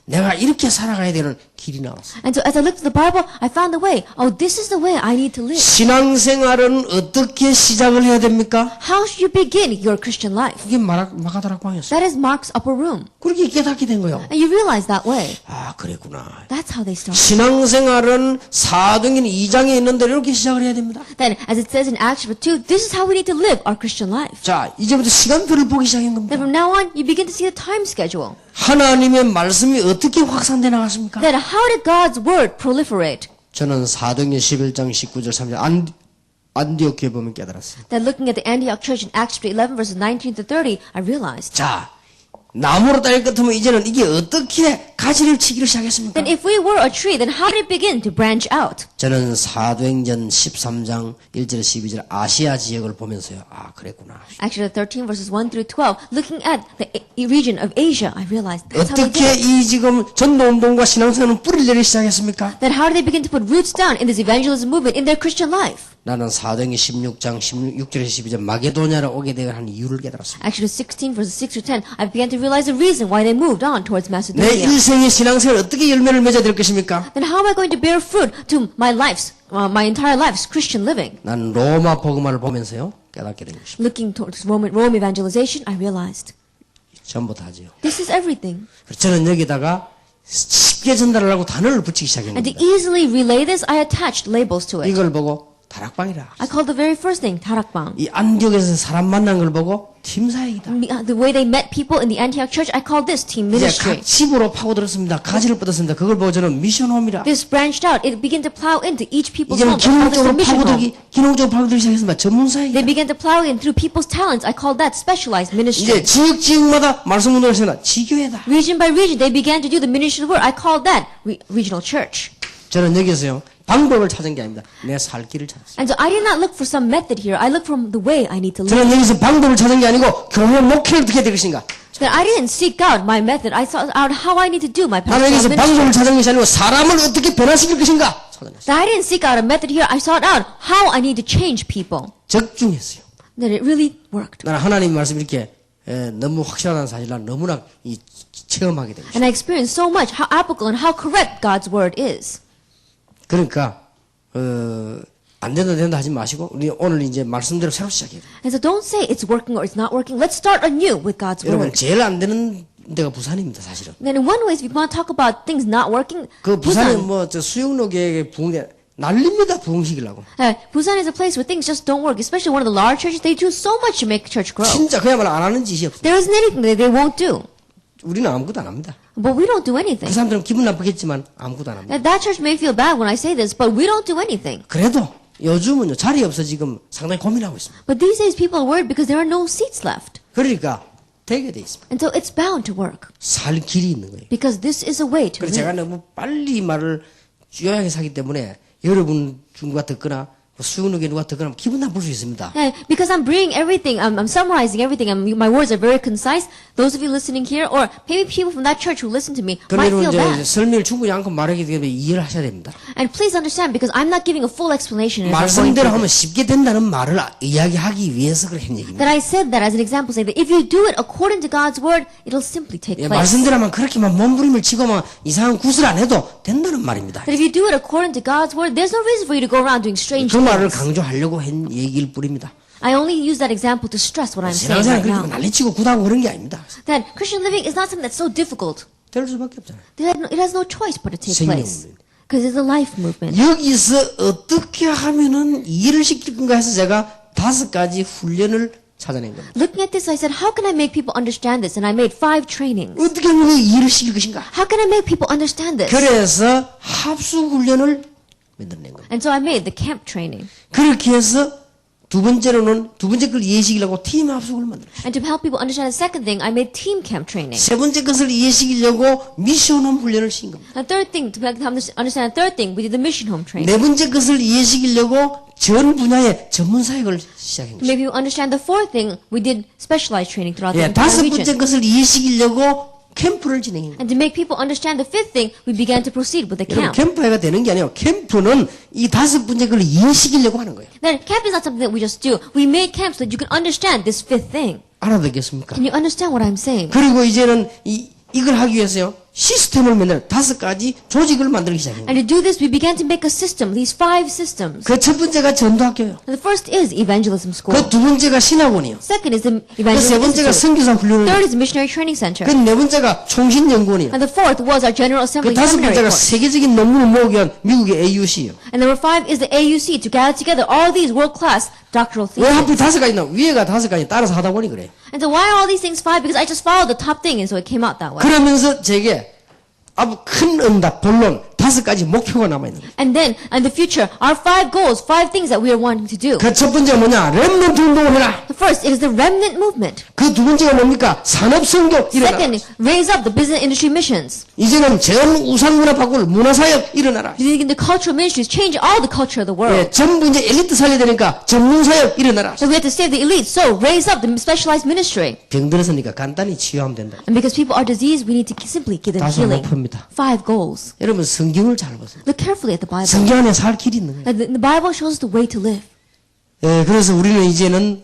내가 이렇게 살아가야 되는 길이 나왔어.
And so as I looked at the Bible, I found the way. Oh, this is the way I need to live.
신앙생활은 어떻게 시작을 해야 됩니까?
How should you begin your Christian life?
그게 마가다락방이었어.
That is Mark's upper room.
그렇게 깨닫게 된 거예요.
And you realize that way.
그랬구나.
That's how they start.
신앙생활은 사도행전 2장에 있는 대로 이렇게 시작을 해야 됩니다.
Then, as it says in Acts chapter 2, this is how we need to live our Christian life.
자, 이제부터 시간표를 보기 시작한
Then
겁니다.
from now on, you begin to see the time schedule.
하나님의 말씀이 어떻게 확산돼 나갔습니까?
Then how did God's word proliferate?
저는 사도행전 11장 19절 3절 안디옥 교회 보면 깨달았어요.
Then looking at the Antioch church in Acts chapter 11 verses 19 to 30, I realized.
자, 나무로 따질 것 같으면 이제는 이게 어떻게 가지를 치기를 시작했습니까?
Then if we were a tree, then how did it begin to branch out?
저는 사도행전 13장 1절 12절 아시아 지역을 보면서요. 아, 그랬구나.
Actually, 13 verses 1 through 12, looking at the region of Asia, I realized that's how they
어떻게
did.
이 지금 전도운동과 신앙생활은 뿌리를 내리기 시작했습니까?
Then how did they begin to put roots down in this evangelism movement in their Christian life?
나는 사도행전 16장 16절에서 12절 마게도냐로 오게 되어 한 이유를 깨달았습니다.
Actually, 16 verses 6 through 10, I began to realize the reason why they moved on towards
내
Macedonia.
일생의 신앙생활 어떻게 열매를 맺어야 될 것입니까?
Then how am I going to bear fruit to my my entire life's Christian living?
나는 로마 복음화를 보면서요. 깨닫게 된 것입니다.
Looking towards Rome evangelization, I realized
전부 다지요.
this is everything.
저는 여기다가 쉽게 전달하려고 단어를 붙이기
And to
시작했습니다.
easily relay this, I attached labels to it.
이걸 보고 다락방이라.
I called the very first thing 타락방.
이 안디옥에서 사람 만난 걸 보고 팀사역이다.
The way they met people in the Antioch church, I called this team
이제
ministry.
각 집으로 파고들었습니다. 가지를 뻗었습니다. 그걸 보고 저는 미션홈이라.
This branched out. It began to plow into each people's
이제는
home. I called this the mission home.
기능적으로 파고들기 시작했습니다.
They
전문사역이다.
began to plow in through people's talents. I called that specialized ministry.
이제 지역마다 말씀 운동을 했습니다. 지교회다.
Region by region, they began to do the ministry work. I called that regional church.
저는 여기서요. 방법을 찾은 게 아닙니다. 내 살 길을 찾았어요.
And so I did not look for some method here. I looked from the way I need to live.
저는 여기서 방법을 찾은 게 아니고 교회 목회를 어떻게 될 것인가.
That I didn't seek out my method. I sought out how I need to do my
나는
pastoral
여기서
ministry.
방법을 찾은 것이 아니고 사람을 어떻게 변화시킬 것인가 찾아냈어요.
That I didn't seek out a method here. I sought out how I need to change people.
적중했어요.
That it really worked.
나는 하나님 말씀 이렇게 너무 확실하다는 사실 난 너무나 체험하게 된 것이죠.
And I experienced so much how applicable and how correct God's word is.
그러니까 안 된다 하지 마시고 우리 오늘 이제 말씀대로 새로 시작해야 돼요.
And so don't say it's working or it's not working. Let's start anew with God's
여러분
word.
제일 안 되는 데가 부산입니다, 사실은.
Then in one way, if you want to talk about things not working,
그 부산은
Busan.
뭐 저 수영로계의 부흥대 난립니다, 부흥시키려고.
Busan is a place where things just don't work. Especially one of the large churches, they do so much to make church grow.
진짜 그야말로 안 하는 짓이 없어요.
There isn't anything that they won't do.
우리는 아무것도 안 합니다.
But we don't do
그
anything.
사람들은 기분 나쁘겠지만 아무것도 안 합니다.
And that church may feel bad when I say this, but we don't do anything.
그래도 요즘은요 자리 없어 지금 상당히 고민하고 있습니다.
But these days people are worried because there are no seats left.
그러니까 되게 돼 있습니다.
And so it's bound to work.
살 길이 있는 거예요.
Because this is a way to
그래서 제가
live.
너무 빨리 말을 요약해서 하기 때문에 여러분 누가 듣거나 수영록에 누가 듣거나 기분 나쁠 수 있습니다.
Because I'm bringing everything, I'm summarizing everything, and my words are very concise. Those of you listening here, or maybe people from that church who listen to me,
그런데
might
여러분
feel
이제
bad.
설명을 충분히 않고 말하기 때문에 이해를 하셔야 됩니다.
And please understand, because I'm not giving a full explanation as I'm going
말씀대로 하면
through this.
쉽게 된다는 말을 이야기하기 위해서 그런 얘기입니다.
That I said that as an example, saying that if you do it according to God's word, it'll simply take
예,
place.
말씀대로 하면 그렇게만 몸부림을 치고만 이상한 구슬 안 해도 된다는 말입니다.
That if you do it according to God's word, there's no reason for you to go around doing strange
그 말을
things.
강조하려고 한 얘기일 뿐입니다.
I only use that example to stress what I'm saying
신앙생활
right
그렇게
now.
난리치고 구다고 그런 게 아닙니다.
That Christian living is not something that's so difficult.
될 수밖에 없잖아요.
It has no choice but to take
생명
place.
movement.
Because it's a life movement.
여기서 어떻게 하면은 이해를 시킬 건가 해서 제가 5가지 훈련을 찾아낸 겁니다.
Looking at this, I said, how can I make people understand this? And I made 5 trainings.
어떻게 하면 이해를 시킬 것인가?
How can I make people understand this?
그래서 합수 훈련을 만들어낸 겁니다.
And so I made the camp training.
그렇게 해서 두 번째 걸 이해시키려고 팀 합숙을 만들었어요.
And to help people understand the second thing, I made team camp training.
세 번째 것을 이해시키려고 미션홈 훈련을 시킨 겁니다.
And third thing, to make them understand the third thing, we did the mission home training.
네 번째 것을 이해시키려고 전 분야의 전문 사역을 시작한
To
것입니다.
make people understand the fourth thing, we did specialized training throughout the
예,
entire
5번째
region.
것을 이해시키려고 캠프를 진행합니다.
And to make people understand the fifth thing, we began to proceed with the
여러분,
camp.
캠프가 되는 게 아니에요. 캠프는 이 5번째 걸 이해시키려고 하는 거예요.
Then camp is not something that we just do. We made camp so that you can understand this fifth thing.
알아듣겠습니까?
Can you understand what I'm saying?
그리고 이제는 이걸 하기 위해서요. 시스템을 만들어 5가지 조직을 만들기 시작합니다.
And to do this, we began to make a system, these 5 systems.
그 첫 번째가 전도학교예요.
And the first is evangelism school.
그 두 번째가 신학원이요.
Second is the
그 세
evangelism
번째가
institute.
선교사 훈련을.
Third is the missionary training center.
그 네 번째가 총신연구원이요.
And the fourth was our general
그
assembly
다섯
seminary
번째가
course.
세계적인 논문을 모으기 위한 미국의 AUC요.
And number 5 is the AUC, to gather together all these world-class doctoral
왜 하필
theses.
5가지나 위에가 5가지 따라서 하다 보니 그래.
And so why are all these things 5? Because I just followed the top thing, and so it came out that way.
그러면서 제게 아주 큰 응답, 본론 5가지 목표가 남아있는 거예요.
And then, in the future, our 5 goals, 5 things that we are wanting to do.
그 첫 번째가 뭐냐? 렘넌트 운동을 해라.
The first, it is the remnant movement.
그 두 번째가 뭡니까? 산업성교 일어나라.
Second, raise up the business industry missions.
이제는 전 우상문화 바꿀 문화사역 일어나라.
In the cultural ministries, change all the culture of the world.
예, 전부 이제 엘리트 살려야 되니까 전문사역 일어나라.
So we have to save the elite. So raise up the specialized ministry.
병들었으니까 간단히 치유하면 된다.
And because people are diseased, we need to simply give them
다섯
healing.
목표입니다.
5 goals.
여러분 성경을 잘 보세요.
Look carefully at the Bible.
성경 안에 살 길이 있는 거예요.
The Bible shows us the way to live.
예, 그래서 우리는 이제는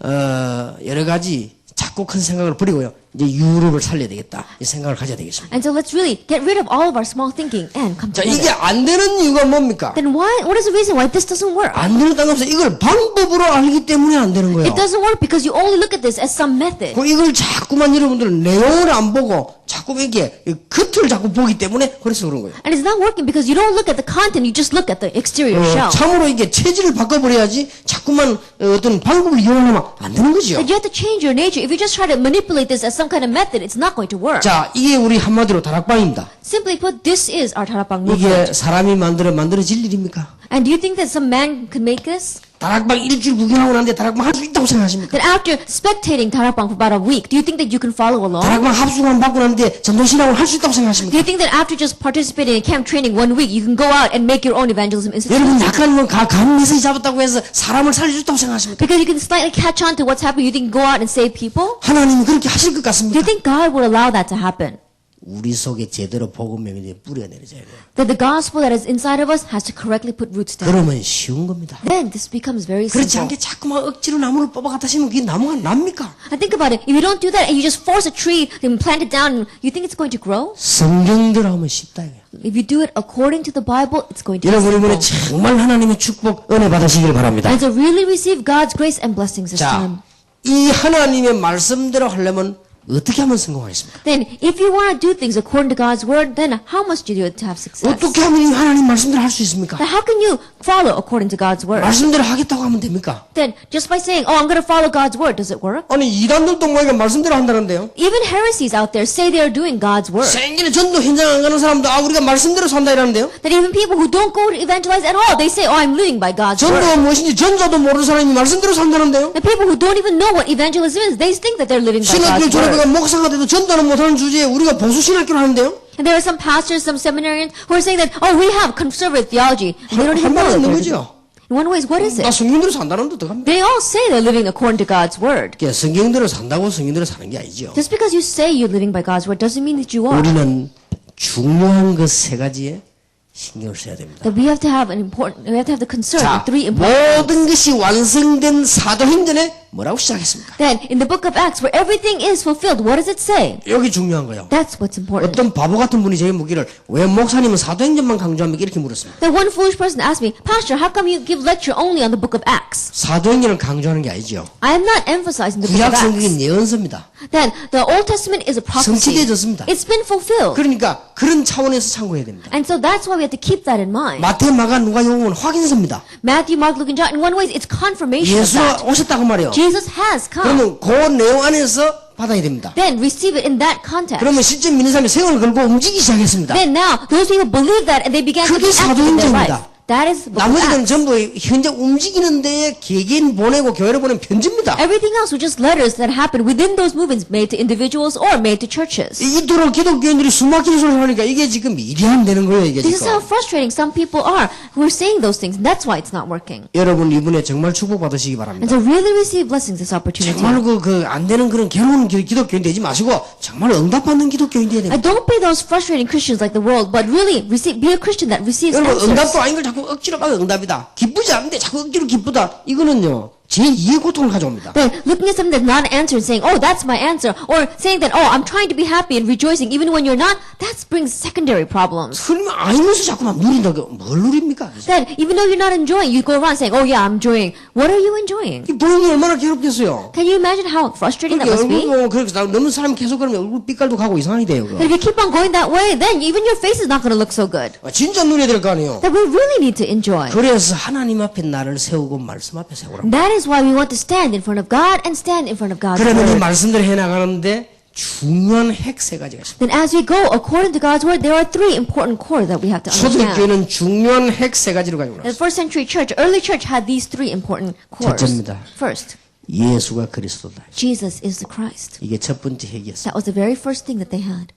여러 가지 작고 큰 생각을 버리고요. 이제 유럽을 살려야 되겠다. 이 생각을 가져야 되겠습니다.
And so let's really get rid of all of our small thinking and come
자,
together.
이게 안 되는 이유가 뭡니까?
Then what is the reason why this doesn't work?
안 되는 땅 없어. 이걸 방법으로 알기 때문에 안 되는 거예요.
It doesn't work because you only look at this as some method.
이걸 자꾸만 여러분들은 내용을 안 보고 자꾸 이게 겉을 자꾸 보기 때문에 그래서 그런 거예요.
And it's not working because you don't look at the content, you just look at the exterior shell.
참으로 이게 체질을 바꿔버려야지 자꾸만 어떤 방법을 이용하면 안 되는 거죠.
But you have to change your nature. If you just try to manipulate this as some kind of method, it's not going to work.
자, 이게 우리 한마디로 다락방입니다.
Simply put, this is our Tarapang
이게
movement.
사람이 만들어질 일입니까?
And do you think that some man could make this?
다락방 일주일 구경하고 나는데 다락방 할 수 있다고 생각하십니까?
That after spectating Tarapang for about a week, do you think that you can follow along?
다락방 합숙만 받고 나는데 전도신학을 할 수 있다고
Do
생각하십니까?
you think that after just participating in camp training 1 week, you can go out and make your own evangelism institute?
여러분 약간 감 메시지 잡았다고 해서 사람을 살려줬다고 생각하십니까?
Because you can slightly catch on to what's happening, you think go out and save people?
하나님이 그렇게 하실 것
Do
같습니까?
you think God would allow that to happen?
우리 속에 제대로 복음이 이제 뿌려내려져야 돼요.
That the gospel that is inside of us has to correctly put roots down.
그러면 쉬운 겁니다.
Then this becomes very
그렇지
simple.
않게 자꾸만 억지로 나무를 뽑아 갖다 심으면 그게 나무가 납니까?
And think about it. If you don't do that and you just force a tree and plant it down, you think it's going to grow?
성경대로 하면 쉽다 이거예요.
If you do it according to the Bible, it's going to be
여러분 이번에
simple.
정말 하나님의 축복 은혜 받으시길 바랍니다.
And to really receive God's grace and blessings this time.
자, 이 하나님의 말씀대로 하려면 어떻게 하면 성공하겠습니까?
Then, if you want to do things according to God's word, then how must you do it to have success?
어떻게 하면 이 하나님 말씀대로 할 수 있습니까?
Then how can you follow according to God's word?
말씀대로 하겠다고 하면 됩니까?
Then, just by saying, oh, I'm going to follow God's word, does it work?
아니 이단들도 모이가 말씀대로 한다는데요.
Even heresies out there say they are doing God's word.
생기는 전도 현장 안 가는 사람도 우리가 말씀대로 산다 이러는데요.
That even people who don't go to evangelize at all, they say, oh, I'm living by God's word.
전도가 무엇인지 전자도 모르는 사람이 말씀대로 산다는데요.
The people who don't even know what evangelism is, they think that they're living by
신학교
God's word.
졸업해가 목사가 돼도 전도는 못하는 주제에 우리가 보수 신학교를 하는데요.
And there are some pastors, some seminarians who are saying that, oh, we have conservative theology. And they don't
한
even know
말은
that
있는
they're
거죠.
In one way, what is
나
it?
성경대로 산다는데 어떡합니까?
They all say they're living according to God's word.
성경대로 산다고 성경대로 사는 게 아니죠.
Just because you say you're living by God's word doesn't mean that you are.
우리는 중요한 것 세 가지에 신경을 써야 됩니다.
That we have to have the concern
자,
of 3 important
모든 것이 완성된 사도행전에 뭐라고 시작했습니까?
Then, in the book of Acts, where everything is fulfilled, what does it say?
여기 중요한 거예요.
That's what's important.
어떤 바보 같은 분이 제게 묻기를 왜 목사님은 사도행전만 강조합니까? 이렇게 물었습니다.
Then one foolish person asked me, Pastor, how come you give lecture only on the book of Acts?
사도행전을 강조하는 게 아니죠.
I am not emphasizing the book
구약
of
성경이
Acts.
예언서입니다.
Then, the Old Testament is a prophecy.
성취되어졌습니다.
It's been fulfilled.
그러니까 그런 차원에서 참고해야 됩니다.
And so that's why we have to keep that in mind.
마태, 마가, 누가, 요한은 확인서입니다.
Matthew, Mark, Luke, and John, in one way, it's confirmation of that.
예수가 오셨다고 말이에요.
Jesus has come.
그러면 그 내용 안에서 받아야 됩니다.
Then receive it in that context.
그러면 실제 믿는 사람이 세월을 걸고 움직이기 시작했습니다.
Then now, those people believe that and they began to
그게
be active in their life.
사도행전입니다.
That is the book of
나머지는
Acts.
전부 현재 움직이는 데에 개개인 보내고 교회를 보낸 편지입니다.
Everything else were just letters that happened within those movements made to individuals or made to churches.
이토록 기독교인들이 숨막히는 소리를 하니까 이게 지금 일이 안 되는 거예요. 이게
This is how
지금.
frustrating some people are who are saying those things. And that's why it's not working.
여러분 이번에 정말 축복 받으시기
And
바랍니다.
to really receive blessings this opportunity.
정말 안 되는 그런 괴로운 기독교인 되지 마시고 정말 응답받는 기독교인 돼야 됩니다.
And don't be those frustrating Christians like the world, but really be a Christian that receives
여러분
answers.
응답도 아닌 걸 자꾸 억지로 받아 응답이다. 기쁘지 않은데 자꾸 억지로 기쁘다. 이거는요 제2의 고통을 가져옵니다.
Then looking at something that's not an answer and saying, oh, that's my answer. Or saying that, oh, I'm trying to be happy and rejoicing even when you're not, that brings secondary problems.
설마 아니면서 자꾸만 누린다. 뭘 누립니까?
Then even though you're not enjoying, you go around saying, oh yeah, I'm enjoying. What are you enjoying?
이 보험이 얼마나 괴롭겠어요.
Can you imagine how frustrating that
그렇게
must be?
얼굴 그렇게 너무 사람 계속 그러면 얼굴 빛깔도 가고 이상하게 돼요.
But if you keep on going that way, then even your face is not going to look so good.
진짜 누려야 될 거 아니에요.
That we really need to enjoy.
그래서 하나님 앞에 나를 세우고 말씀 앞에 세우라.
That is why we want to stand in front of God and stand in front of God's
그러면 이
word.
말씀대로 해나가는데 중요한 핵 세 가지가 있습니다.
Then as we go according to God's word, there are three important core that we have to understand.
초대교회는 중요한 핵 세 가지를 가지고
The
나왔어요.
first century church, early church had these three important cores.
첫째입니다.
First,
예수가 그리스도다.
Jesus is the Christ.
이게 첫 번째 핵이었어요.
That was the very first thing that they had.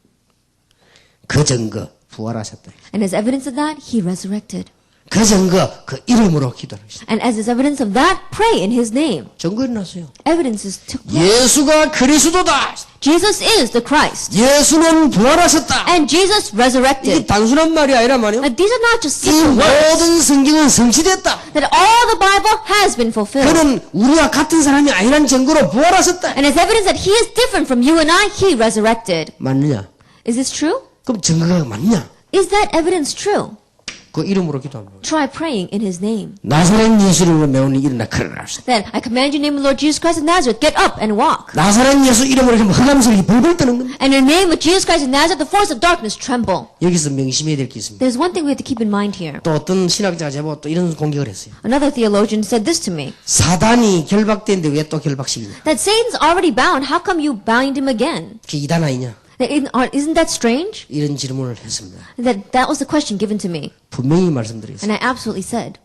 그 증거 부활하셨다.
And as evidence of that, he resurrected.
그 증거 그 이름으로 기도하셨다.
And as is evidence of that, pray in his name.
증거 일어났어요.
Evidences took place.
예수가 그리스도다.
Jesus is the Christ.
예수는 부활하셨다.
And Jesus
이게
resurrected.
단순한 말이 아니라 말이요.
And these are not just
이
simple words.
모든 성경은 성취됐다.
That all the Bible has been fulfilled.
그는 우리와 같은 사람이 아니란 증거로 부활하셨다.
And as evidence that he is different from you and I, he resurrected.
맞느냐?
Is this true?
그럼 증거가 맞냐?
Is that evidence true?
그 이름으로 기도합니다.
Try praying in his name.
나사렛 예수를 메우는 일어나 걸어라.
Then I command you in the name of the Lord Jesus Christ of Nazareth, get up and walk.
나사렛 예수 이름으로 이렇게 흑암스럽게 벌벌 떠는 겁니다.
And in the name of Jesus Christ of Nazareth, the force of darkness tremble.
여기서 명심해야 될 게 있습니다.
There's one thing we have to keep in mind here.
또 어떤 신학자가 제보 또 이런 공격을 했어요.
Another theologian said this to me.
사단이 결박됐는데 왜 또 결박시키냐?
That Satan's already bound, how come you bind him again?
그게 이단 아니냐?
Isn't that strange?
이런 질문을 했습니다.
That was the question given to me.
분명히 말씀드리겠습니다.
And I absolutely said,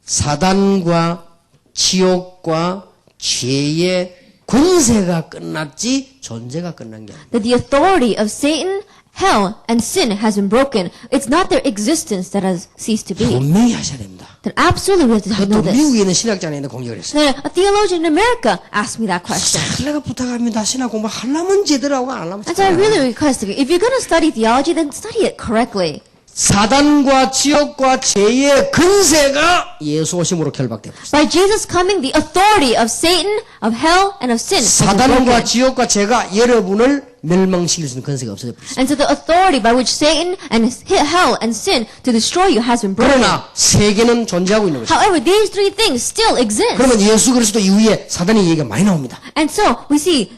사단과 지옥과 죄의 권세가 끝났지 존재가 끝난 게 아니에요.
that the authority of Satan, hell, and sin has been broken. It's not their existence that has ceased to be.
분명히 하셔야 됩니다.
That absolutely we have to know
그것도
this.
미국에 있는 신학자가 있는 공격을 했어요.
Then a theologian in America asked me that question.
내가 부탁합니다. 신학 공부 하려면 제대로 하고 안 하면
And so I really request of you, if you're going to study theology, then study it correctly.
사단과 지옥과 죄의 근세가 예수 오심으로 결박되고 있습니다.
By Jesus coming, the authority of Satan, of hell, and of sin has been
사단과
broken.
지옥과 죄가 여러분을 멸망시킬 수 있는 근세가 없어져 버렸습니다.
And so the authority by which Satan and hell and sin to destroy you has been broken.
그러나 세계는 존재하고 있는 것입니다.
However, these three things still exist.
그러면 예수 그리스도 이후에 사단의 얘기가 많이 나옵니다.
And so we see